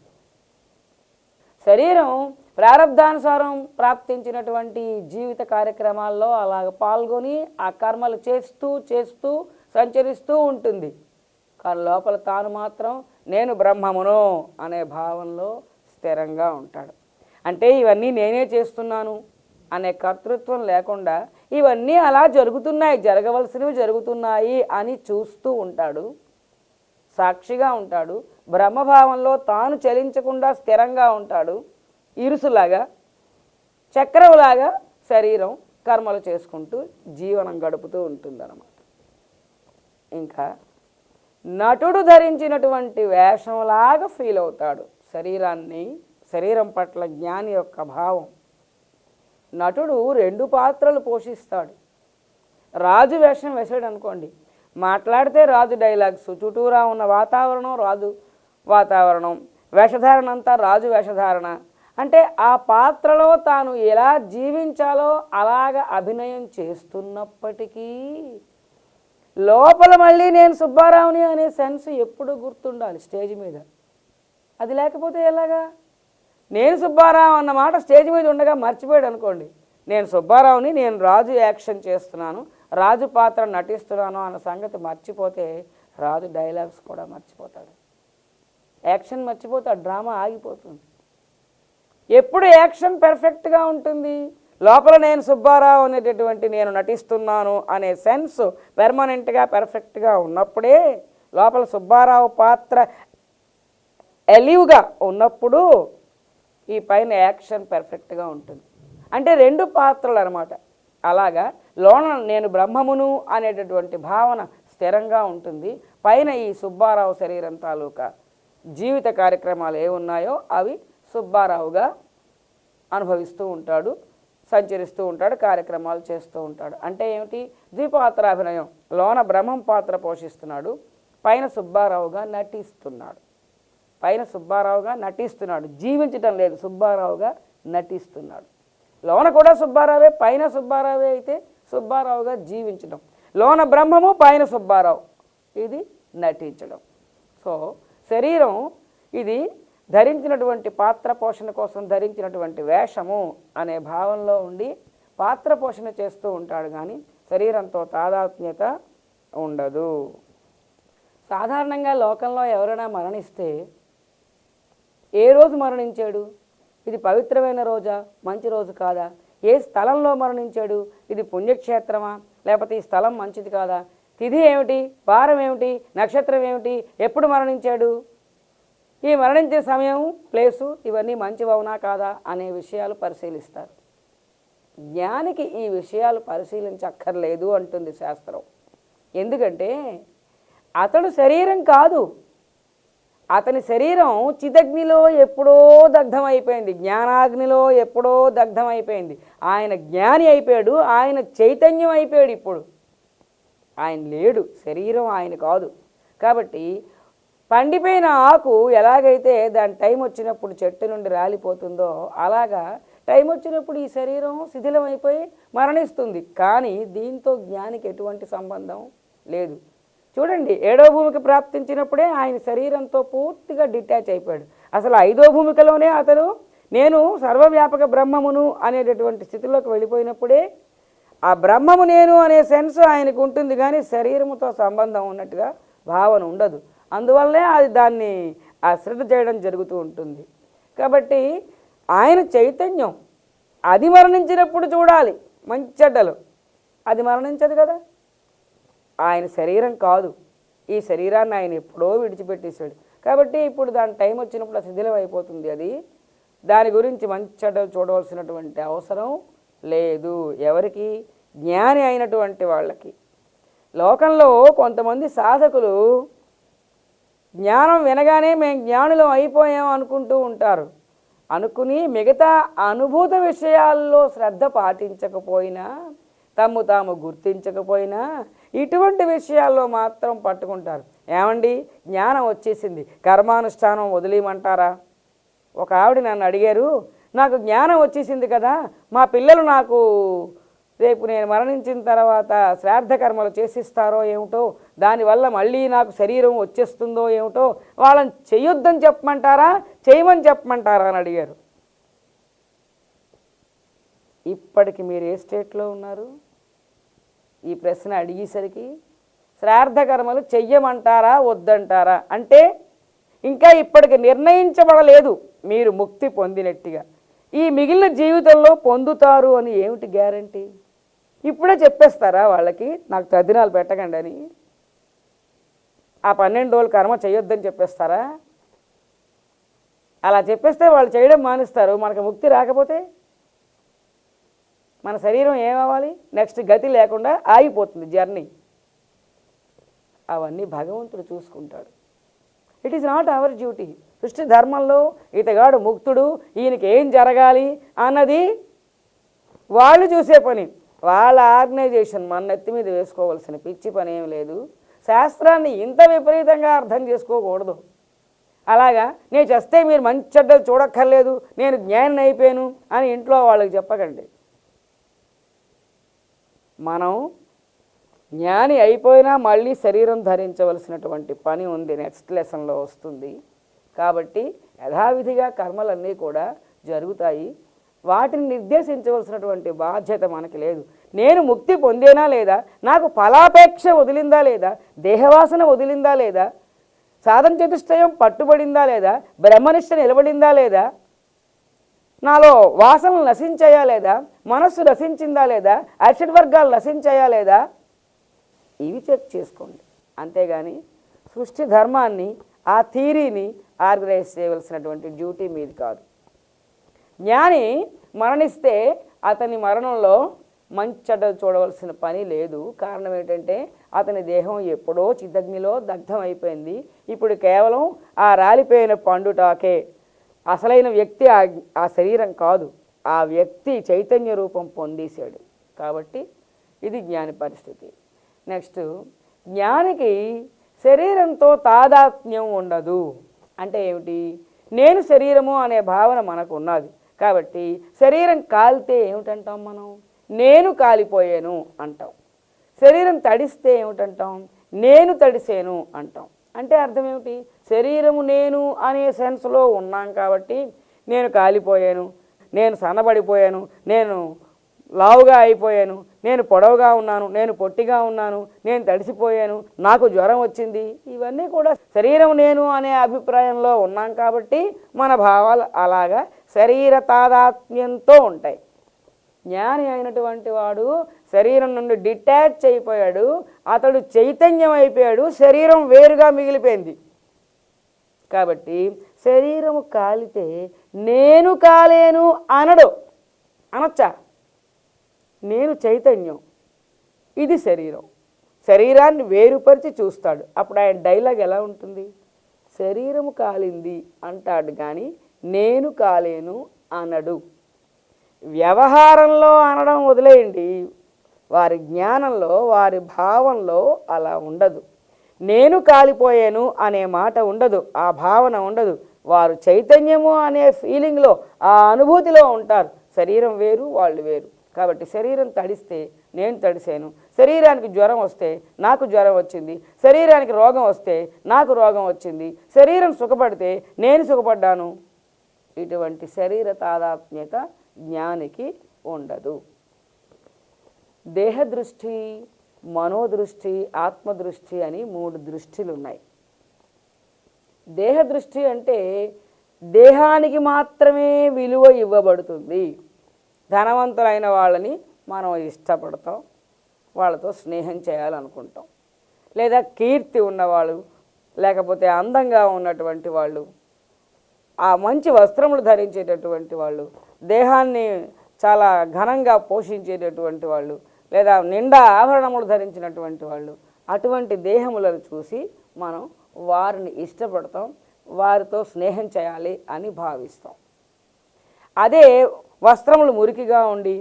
శరీరం ప్రారబ్ధానుసారం ప్రాప్తించినటువంటి జీవిత కార్యక్రమాల్లో అలాగ పాల్గొని ఆ కర్మలు చేస్తూ చేస్తూ సంచరిస్తూ ఉంటుంది. కానీ లోపల తాను మాత్రం నేను బ్రహ్మమును అనే భావంలో స్థిరంగా ఉంటాడు. అంటే ఇవన్నీ నేనే చేస్తున్నాను అనే కర్తృత్వం లేకుండా ఇవన్నీ అలా జరుగుతున్నాయి, జరగవలసినవి జరుగుతున్నాయి అని చూస్తూ ఉంటాడు, సాక్షిగా ఉంటాడు. బ్రహ్మభావంలో తాను చలించకుండా స్థిరంగా ఉంటాడు. ఇరుసులాగా చక్రవులాగా శరీరం కర్మలు చేసుకుంటూ జీవనం గడుపుతూ ఉంటుందన్నమాట. ఇంకా నటుడు ధరించినటువంటి వేషంలాగా ఫీల్ అవుతాడు శరీరాన్ని, శరీరం పట్ల జ్ఞాని యొక్క భావం. నటుడు రెండు పాత్రలు పోషిస్తాడు. రాజు వేషం వేసాడు అనుకోండి, మాట్లాడితే రాజు డైలాగ్స్, చుట్టూరా ఉన్న వాతావరణం రాజు వాతావరణం, వేషధారణ అంతా రాజు వేషధారణ. అంటే ఆ పాత్రలో తాను ఎలా జీవించాలో అలాగ అభినయం చేస్తున్నప్పటికీ లోపల మళ్ళీ నేను సుబ్బారావుని అనే సెన్స్ ఎప్పుడు గుర్తుండాలి స్టేజ్ మీద. అది లేకపోతే ఎలాగా? నేను సుబ్బారావు అన్న మాట స్టేజ్ మీద ఉండగా మర్చిపోయాడు అనుకోండి, నేను సుబ్బారావుని, నేను రాజు యాక్షన్ చేస్తున్నాను, రాజు పాత్ర నటిస్తున్నాను అన్న సంగతి మర్చిపోతే రాజు డైలాగ్స్ కూడా మర్చిపోతాడు, యాక్షన్ మర్చిపోతాడు, డ్రామా ఆగిపోతుంది. ఎప్పుడు యాక్షన్ పెర్ఫెక్ట్గా ఉంటుంది? లోపల నేను సుబ్బారావు అనేటటువంటి నేను నటిస్తున్నాను అనే సెన్స్ పెర్మనెంట్గా పెర్ఫెక్ట్గా ఉన్నప్పుడే, లోపల సుబ్బారావు పాత్ర ఎలివ్గా ఉన్నప్పుడు ఈ పైన యాక్షన్ పర్ఫెక్ట్గా ఉంటుంది. అంటే రెండు పాత్రలు అనమాట. అలాగా లోన నేను బ్రహ్మమును అనేటటువంటి భావన స్థిరంగా ఉంటుంది. పైన ఈ సుబ్బారావు శరీరం తాలూకా జీవిత కార్యక్రమాలు ఏమున్నాయో అవి సుబ్బారావుగా అనుభవిస్తూ ఉంటాడు, సంచరిస్తూ ఉంటాడు, కార్యక్రమాలు చేస్తూ ఉంటాడు. అంటే ఏమిటి? ద్విపాత్రాభినయం. లోన బ్రహ్మం పాత్ర పోషిస్తున్నాడు, పైన సుబ్బారావుగా నటిస్తున్నాడు. పైన సుబ్బారావుగా నటిస్తున్నాడు, జీవించటం లేదు, సుబ్బారావుగా నటిస్తున్నాడు. లోన కూడా సుబ్బారావే, పైన సుబ్బారావే అయితే సుబ్బారావుగా జీవించడం. లోన బ్రహ్మము, పైన సుబ్బారావు, ఇది నటించడం. సో శరీరం ఇది ధరించినటువంటి పాత్ర పోషణ కోసం ధరించినటువంటి వేషము అనే భావంలో ఉండి పాత్ర పోషణ చేస్తూ ఉంటాడు, కానీ శరీరంతో తాదాత్మ్యత ఉండదు. సాధారణంగా లోకంలో ఎవరైనా మరణిస్తే ఏ రోజు మరణించాడు, ఇది పవిత్రమైన రోజా, మంచి రోజు కాదా, ఏ స్థలంలో మరణించాడు, ఇది పుణ్యక్షేత్రమా, లేకపోతే ఈ స్థలం మంచిది కాదా, తిథి ఏమిటి, వారం ఏమిటి, నక్షత్రం ఏమిటి, ఎప్పుడు మరణించాడు, ఈ మరణించే సమయం, ప్లేసు, ఇవన్నీ మంచివవునా కాదా అనే విషయాలు పరిశీలిస్తారు. జ్ఞానికి ఈ విషయాలు పరిశీలించక్కర్లేదు అంటుంది శాస్త్రం. ఎందుకంటే అతడు శరీరం కాదు, అతని శరీరం చిదగ్నిలో ఎప్పుడో దగ్ధమైపోయింది, జ్ఞానాగ్నిలో ఎప్పుడో దగ్ధమైపోయింది. ఆయన జ్ఞాని అయిపోయాడు, ఆయన చైతన్యం అయిపోయాడు. ఇప్పుడు ఆయన లేడు, శరీరం ఆయన కాదు. కాబట్టి పండిపోయిన ఆకు ఎలాగైతే దాని టైం వచ్చినప్పుడు చెట్టు నుండి రాలిపోతుందో అలాగా టైం వచ్చినప్పుడు ఈ శరీరం శిథిలం అయిపోయి మరణిస్తుంది. కానీ దీంతో జ్ఞానికి ఎటువంటి సంబంధం లేదు. చూడండి, 7వ భూమికి ప్రాప్తించినప్పుడే ఆయన శరీరంతో పూర్తిగా డిటాచ్ అయిపోయాడు. అసలు 5వ భూమికలోనే అతను నేను సర్వవ్యాపక బ్రహ్మమును అనేటటువంటి స్థితిలోకి వెళ్ళిపోయినప్పుడే ఆ బ్రహ్మము నేను అనే సెన్స్ ఆయనకు ఉంటుంది, కానీ శరీరముతో సంబంధం ఉన్నట్టుగా భావన ఉండదు. అందువల్లనే అది దాన్ని శ్రద్ధ చేయడం జరుగుతూ ఉంటుంది. కాబట్టి ఆయన చైతన్యం అది మరణించినప్పుడు చూడాలి మంచి చెడ్డలు, అది మరణించదు కదా. ఆయన శరీరం కాదు, ఈ శరీరాన్ని ఆయన ఎప్పుడో విడిచిపెట్టేశాడు. కాబట్టి ఇప్పుడు దాని టైం వచ్చినప్పుడు శిథిలం అయిపోతుంది. అది దాని గురించి మంచి చెడ్డలు చూడవలసినటువంటి అవసరం లేదు ఎవరికి? జ్ఞాని అయినటువంటి వాళ్ళకి. లోకంలో కొంతమంది సాధకులు జ్ఞానం వినగానే మేము జ్ఞానులం అయిపోయాం అనుకుంటూ ఉంటారు. అనుకుని మిగతా అనుభూత విషయాల్లో శ్రద్ధ పాటించకపోయినా, తమ్ము తాము గుర్తించకపోయినా ఇటువంటి విషయాల్లో మాత్రం పట్టుకుంటారు. ఏమండి, జ్ఞానం వచ్చేసింది, కర్మానుష్ఠానం వదిలేయమంటారా? ఒక ఆవిడ నన్ను అడిగారు, నాకు జ్ఞానం వచ్చేసింది కదా, మా పిల్లలు నాకు రేపు నేను మరణించిన తర్వాత శ్రాద్ధ కర్మలు చేసిస్తారో ఏమిటో, దానివల్ల మళ్ళీ నాకు శరీరం వచ్చేస్తుందో ఏమిటో, వాళ్ళని చెయ్యొద్దని చెప్పమంటారా, చేయమని చెప్పమంటారా అని అడిగారు. ఇప్పటికి మీరు ఏ స్టేట్లో ఉన్నారు? ఈ ప్రశ్న అడిగేసరికి శ్రాద్ధ కర్మలు చెయ్యమంటారా వద్దంటారా అంటే ఇంకా ఇప్పటికి నిర్ణయించబడలేదు మీరు ముక్తి పొందినట్టుగా. ఈ మిగిలిన జీవితంలో పొందుతారు అని ఏమిటి గ్యారంటీ? ఇప్పుడే చెప్పేస్తారా వాళ్ళకి నాకు తద్దినాలు పెట్టకండి అని? ఆ 12 రోజులు కర్మ చేయొద్దని చెప్పేస్తారా? అలా చెప్పేస్తే వాళ్ళు చేయడం మానేస్తారు. మనకు ముక్తి రాకపోతే మన శరీరం ఏమవ్వాలి? నెక్స్ట్ గతి లేకుండా ఆగిపోతుంది జర్నీ. అవన్నీ భగవంతుడు చూసుకుంటాడు. It is not our duty. సృష్టి ధర్మంలో ఇతగాడు ముక్తుడు, ఈయనకి ఏం జరగాలి అన్నది వాళ్ళు చూసే పని, వాళ్ళ ఆర్గనైజేషన్. మన నెత్తి మీద వేసుకోవాల్సిన పిచ్చి పని ఏం లేదు. శాస్త్రాన్ని ఇంత విపరీతంగా అర్థం చేసుకోకూడదు. అలాగా నేను చేస్తే మీరు మంచి చెడ్డలు చూడక్కర్లేదు, నేను జ్ఞాని అయిపోయాను అని ఇంట్లో వాళ్ళకి చెప్పకండి. మనం జ్ఞాని అయిపోయినా మళ్ళీ శరీరం ధరించవలసినటువంటి పని ఉంది, నెక్స్ట్ లెసన్లో వస్తుంది. కాబట్టి యథావిధిగా కర్మలన్నీ కూడా జరుగుతాయి. వాటిని నిర్దేశించవలసినటువంటి బాధ్యత మనకి లేదు. నేను ముక్తి పొందేనా లేదా, నాకు ఫలాపేక్ష వదిలిందా లేదా, దేహవాసన వదిలిందా లేదా, సాధన చతుష్టయం పట్టుబడిందా లేదా, బ్రహ్మనిష్ట నిలబడిందా లేదా, నాలో వాసనలు నశించాయా లేదా, మనస్సు నశించిందా లేదా, అరిషడ్ వర్గాలు నశించాయా లేదా, ఇవి చెక్ చేసుకోండి. అంతేగాని సృష్టి ధర్మాన్ని, ఆ థీరీని ఆర్గనైజ్ చేయవలసినటువంటి డ్యూటీ మీది కాదు. జ్ఞాని మరణిస్తే అతని మరణంలో మంచట చూడవలసిన పని లేదు. కారణం ఏంటంటే అతని దేహం ఎప్పుడో చిదగ్నిలో దగ్ధం అయిపోయింది. ఇప్పుడు కేవలం ఆ రాలిపోయిన పండుటాకే. అసలైన వ్యక్తి ఆ శరీరం కాదు, ఆ వ్యక్తి చైతన్య రూపం పొందేశాడు. కాబట్టి ఇది జ్ఞాని పరిస్థితి. నెక్స్ట్, జ్ఞానికి శరీరంతో తాదాత్మ్యం ఉండదు. అంటే ఏమిటి? నేను శరీరము అనే భావన మనకు ఉన్నది కాబట్టి శరీరం కాలితే ఏమిటంటాం మనం? నేను కాలిపోయాను అంటాం. శరీరం తడిస్తే ఏమిటంటాం? నేను తడిసేను అంటాం. అంటే అర్థం ఏమిటి? శరీరము నేను అనే సెన్స్లో ఉన్నాం కాబట్టి నేను కాలిపోయాను, నేను సన్నబడిపోయాను, నేను లావుగా అయిపోయాను, నేను పొడవుగా ఉన్నాను, నేను పొట్టిగా ఉన్నాను, నేను తడిసిపోయాను, నాకు జ్వరం వచ్చింది. ఇవన్నీ కూడా శరీరం నేను అనే అభిప్రాయంలో ఉన్నాం కాబట్టి మన భావాలు అలాగా శరీర తాదాత్మ్యంతో ఉంటాయి. జ్ఞాని అయినటువంటి వాడు శరీరం నుండి డిటాచ్ అయిపోయాడు, అతడు చైతన్యం అయిపోయాడు, శరీరం వేరుగా మిగిలిపోయింది. కాబట్టి శరీరము కాలితే నేను కాలేను అనడు. అనొచ్చా? నేను చైతన్యం, ఇది శరీరం. శరీరాన్ని వేరుపరిచి చూస్తాడు. అప్పుడు ఆయన డైలాగ్ ఎలా ఉంటుంది? శరీరము కాలింది అంటాడు కానీ నేను కాలేను అనడు. వ్యవహారంలో అనడం వదిలేయండి, వారి జ్ఞానంలో వారి భావంలో అలా ఉండదు. నేను కాలిపోయాను అనే మాట ఉండదు, ఆ భావన ఉండదు. వారు చైతన్యము అనే ఫీలింగ్లో, ఆ అనుభూతిలో ఉంటారు. శరీరం వేరు, వాళ్ళు వేరు. కాబట్టి శరీరం తడిస్తే నేను తడిసాను, శరీరానికి జ్వరం వస్తే నాకు జ్వరం వచ్చింది, శరీరానికి రోగం వస్తే నాకు రోగం వచ్చింది, శరీరం సుఖపడితే నేను సుఖపడ్డాను. ఇటువంటి శరీర తాదాత్మ్యత జ్ఞానికి ఉండదు. దేహదృష్టి, మనోదృష్టి, ఆత్మదృష్టి అని 3 దృష్టిలు ఉన్నాయి. దేహదృష్టి అంటే దేహానికి మాత్రమే విలువ ఇవ్వబడుతుంది. ధనవంతులైన వాళ్ళని మనం ఇష్టపడతాం, వాళ్ళతో స్నేహం చేయాలనుకుంటాం. లేదా కీర్తి ఉన్నవాళ్ళు, లేకపోతే అందంగా ఉన్నటువంటి వాళ్ళు, ఆ మంచి వస్త్రములు ధరించేటటువంటి వాళ్ళు, దేహాన్ని చాలా ఘనంగా పోషించేటటువంటి వాళ్ళు, లేదా నిండా ఆభరణములు ధరించినటువంటి వాళ్ళు, అటువంటి దేహములను చూసి మనం వారిని ఇష్టపడతాం, వారితో స్నేహం చేయాలి అని భావిస్తాం. అదే వస్త్రములు మురికిగా ఉండి,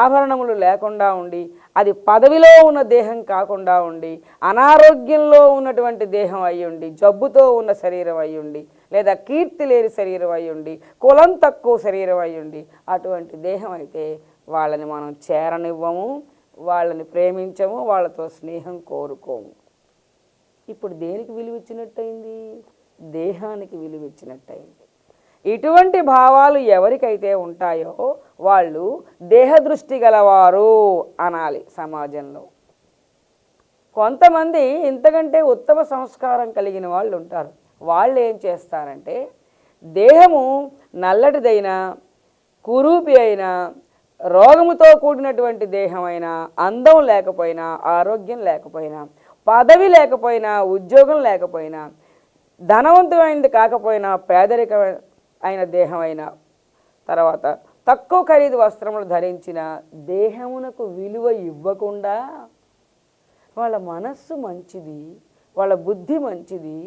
ఆభరణములు లేకుండా ఉండి, అది పదవిలో ఉన్న దేహం కాకుండా ఉండి, అనారోగ్యంలో ఉన్నటువంటి దేహం అయ్యుండి, జబ్బుతో ఉన్న శరీరం అయ్యుండి, లేదా కీర్తి లేని శరీరం అయ్యుండి, కులం తక్కువ శరీరం అయ్యుండి, అటువంటి దేహం అయితే వాళ్ళని మనం చేరనివ్వము, వాళ్ళని ప్రేమించము, వాళ్ళతో స్నేహం కోరుకోము. ఇప్పుడు దేనికి విలువ ఇచ్చినట్టయింది? దేహానికి విలువ ఇచ్చినట్టయింది. ఇటువంటి భావాలు ఎవరికైతే ఉంటాయో వాళ్ళు దేహదృష్టి గలవారు అనాలి సమాజంలో. కొంతమంది ఇంతకంటే ఉత్తమ సంస్కారం కలిగిన వాళ్ళు ఉంటారు. వాళ్ళు ఏం చేస్తారంటే, దేహము నల్లటిదైనా, కురూపి అయినా, రోగముతో కూడినటువంటి దేహమైనా, అందం లేకపోయినా, ఆరోగ్యం లేకపోయినా, పదవి లేకపోయినా, ఉద్యోగం లేకపోయినా, ధనవంతమైనది కాకపోయినా, పేదరిక అయిన దేహమైన, తర్వాత తక్కువ ఖరీదు వస్త్రములు ధరించిన దేహమునకు విలువ ఇవ్వకుండా వాళ్ళ మనస్సు మంచిది, వాళ్ళ బుద్ధి మంచిది,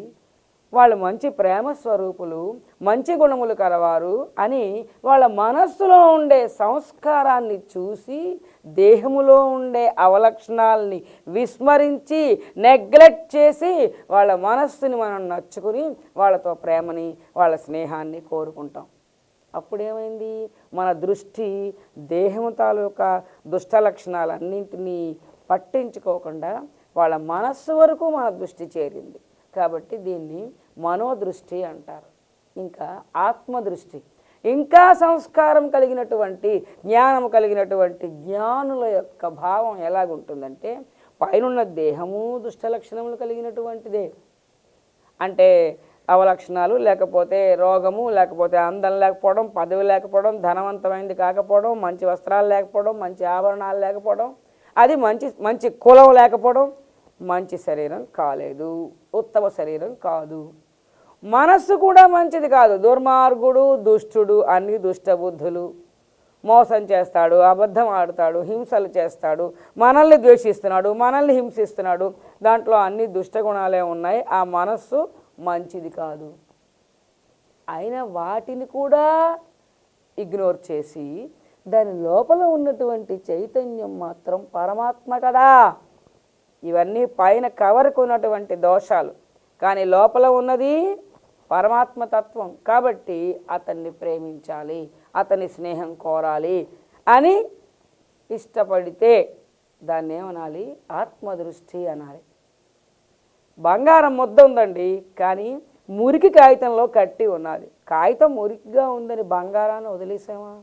వాళ్ళు మంచి ప్రేమ స్వరూపులు, మంచి గుణములు కలవారు అని వాళ్ళ మనస్సులో ఉండే సంస్కారాన్ని చూసి దేహములో ఉండే అవలక్షణాలని విస్మరించి నెగ్లెక్ట్ చేసి వాళ్ళ మనస్సుని మనం నచ్చుకుని వాళ్ళతో ప్రేమని, వాళ్ళ స్నేహాన్ని కోరుకుంటాం. అప్పుడేమైంది? మన దృష్టి దేహము తాలూకా దుష్ట లక్షణాలన్నింటినీ పట్టించుకోకుండా వాళ్ళ మనస్సు వరకు మన దృష్టి చేరింది. కాబట్టి దీన్ని మనోదృష్టి అంటారు. ఇంకా ఆత్మదృష్టి, ఇంకా సంస్కారం కలిగినటువంటి, జ్ఞానం కలిగినటువంటి జ్ఞానుల యొక్క భావం ఎలాగుంటుందంటే, పైనున్న దేహము దుష్ట లక్షణములు కలిగినటువంటిదే. అంటే అవలక్షణాలు, లేకపోతే రోగము, లేకపోతే అందం లేకపోవడం, పదవి లేకపోవడం, ధనవంతమైనది కాకపోవడం, మంచి వస్త్రాలు లేకపోవడం, మంచి ఆభరణాలు లేకపోవడం, అది మంచి కులం లేకపోవడం, మంచి శరీరం కాలేదు, ఉత్తమ శరీరం కాదు. మనస్సు కూడా మంచిది కాదు. దుర్మార్గుడు, దుష్టుడు, అన్ని దుష్టబుద్ధులు. మోసం చేస్తాడు, అబద్ధం ఆడుతాడు, హింసలు చేస్తాడు, మనల్ని ద్వేషిస్తున్నాడు, మనల్ని హింసిస్తున్నాడు. దాంట్లో అన్ని దుష్టగుణాలే ఉన్నాయి. ఆ మనస్సు మంచిది కాదు. అయినా వాటిని కూడా ఇగ్నోర్ చేసి దాని లోపల ఉన్నటువంటి చైతన్యం మాత్రం పరమాత్మ కదా. ఇవన్నీ పైన కవర్కు ఉన్నటువంటి దోషాలు, కానీ లోపల ఉన్నది పరమాత్మ తత్వం. కాబట్టి అతన్ని ప్రేమించాలి, అతని స్నేహం కోరాలి అని ఇష్టపడితే దాన్ని ఏమనాలి? ఆత్మదృష్టి అనాలి. బంగారం ముద్ద ఉందండి, కానీ మురికి కాగితంలో కట్టి ఉన్నది. కాగితం మురికిగా ఉందని బంగారాన్ని వదిలేసామా?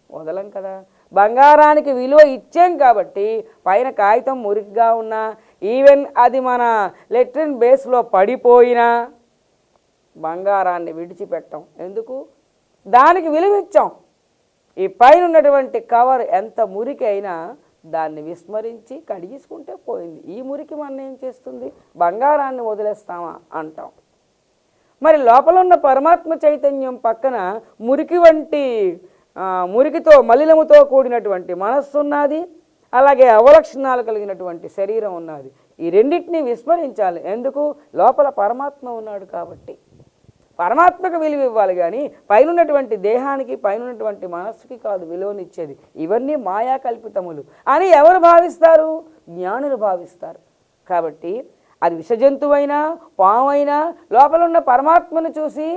వదలం కదా. బంగారానికి విలువ ఇచ్చాం కాబట్టి పైన కాగితం మురికిగా ఉన్నా, ఈవెన్ అది మన లెట్రిన్ బేస్లో పడిపోయినా బంగారాన్ని విడిచిపెట్టాం. ఎందుకు? దానికి విలువ ఇచ్చాం. ఈ పైన ఉన్నటువంటి కవర్ ఎంత మురికి అయినా దాన్ని విస్మరించి కడిగించుకుంటే పోయింది. ఈ మురికి మనం ఏం చేస్తుంది? బంగారాన్ని వదిలేస్తామా అంటాం. మరి లోపల ఉన్న పరమాత్మ చైతన్యం పక్కన మురికి వంటి మురికితో మలినముతో కూడినటువంటి మనస్సు ఉన్నది, అలాగే అవలక్షణాలు కలిగినటువంటి శరీరం ఉన్నది. ఈ రెండింటినీ విస్మరించాలి. ఎందుకు? లోపల పరమాత్మ ఉన్నాడు కాబట్టి. పరమాత్మకు విలువ ఇవ్వాలి, కానీ పైనున్నటువంటి దేహానికి, పైనున్నటువంటి మనస్సుకి కాదు విలువనిచ్చేది. ఇవన్నీ మాయా కల్పితములు అని ఎవరు భావిస్తారు? జ్ఞానులు భావిస్తారు. కాబట్టి అది విషజంతువైనా పామైనా లోపల ఉన్న పరమాత్మను చూసి,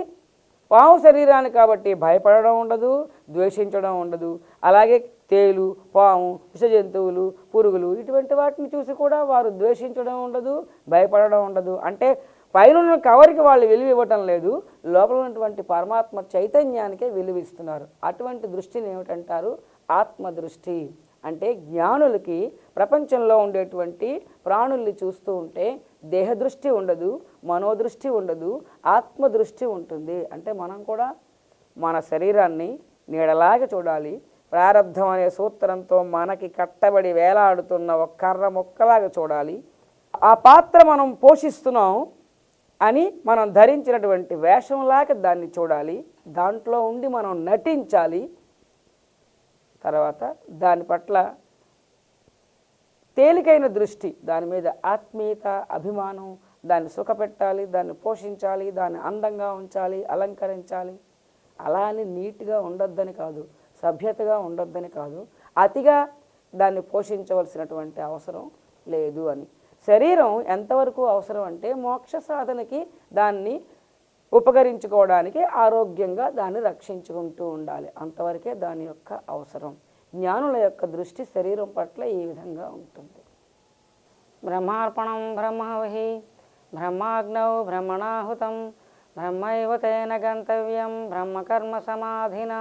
పాము శరీరాన్ని కాబట్టి భయపడడం ఉండదు, ద్వేషించడం ఉండదు. అలాగే తేలు, పాము, విషజంతువులు, పురుగులు ఇటువంటి వాటిని చూసి కూడా వారు ద్వేషించడం ఉండదు, భయపడడం ఉండదు. అంటే పైన కవరికి వాళ్ళు విలువ ఇవ్వటం లేదు, లోపల ఉన్నటువంటి పరమాత్మ చైతన్యానికే విలువ ఇస్తున్నారు. అటువంటి దృష్టిని ఏమిటంటారు? ఆత్మదృష్టి. అంటే జ్ఞానులకి ప్రపంచంలో ఉండేటువంటి ప్రాణుల్ని చూస్తూ ఉంటే దేహదృష్టి ఉండదు, మనోదృష్టి ఉండదు, ఆత్మదృష్టి ఉంటుంది. అంటే మనం కూడా మన శరీరాన్ని నీడలాగా చూడాలి. ప్రారబ్ధం అనే సూత్రంతో మనకి కట్టబడి వేలాడుతున్న ఒక కర్ర మొక్కలాగా చూడాలి. ఆ పాత్ర మనం పోషిస్తున్నాం అని మనం ధరించినటువంటి వేషంలాగా దాన్ని చూడాలి. దాంట్లో ఉండి మనం నటించాలి. తర్వాత దాని పట్ల తేలికైన దృష్టి, దాని మీద ఆత్మీయత, అభిమానం, దాన్ని సుఖపెట్టాలి, దాన్ని పోషించాలి, దాన్ని అందంగా ఉంచాలి, అలంకరించాలి. అలా అని నీట్గా ఉండొద్దని కాదు, సభ్యతగా ఉండొద్దని కాదు, అతిగా దాన్ని పోషించవలసినటువంటి అవసరం లేదు అని. శరీరం ఎంతవరకు అవసరం అంటే మోక్ష సాధనకి దాన్ని ఉపకరించుకోవడానికి, ఆరోగ్యంగా దాన్ని రక్షించుకుంటూ ఉండాలి. అంతవరకే దాని యొక్క అవసరం. జ్ఞానుల యొక్క దృష్టి శరీరం పట్ల ఈ విధంగా ఉంటుంది. బ్రహ్మార్పణం బ్రహ్మవహి బ్రహ్మాగ్నౌ బ్రహ్మణాహుతం బ్రహ్మైవ తేన గంతవ్యం బ్రహ్మకర్మ సమాధినా.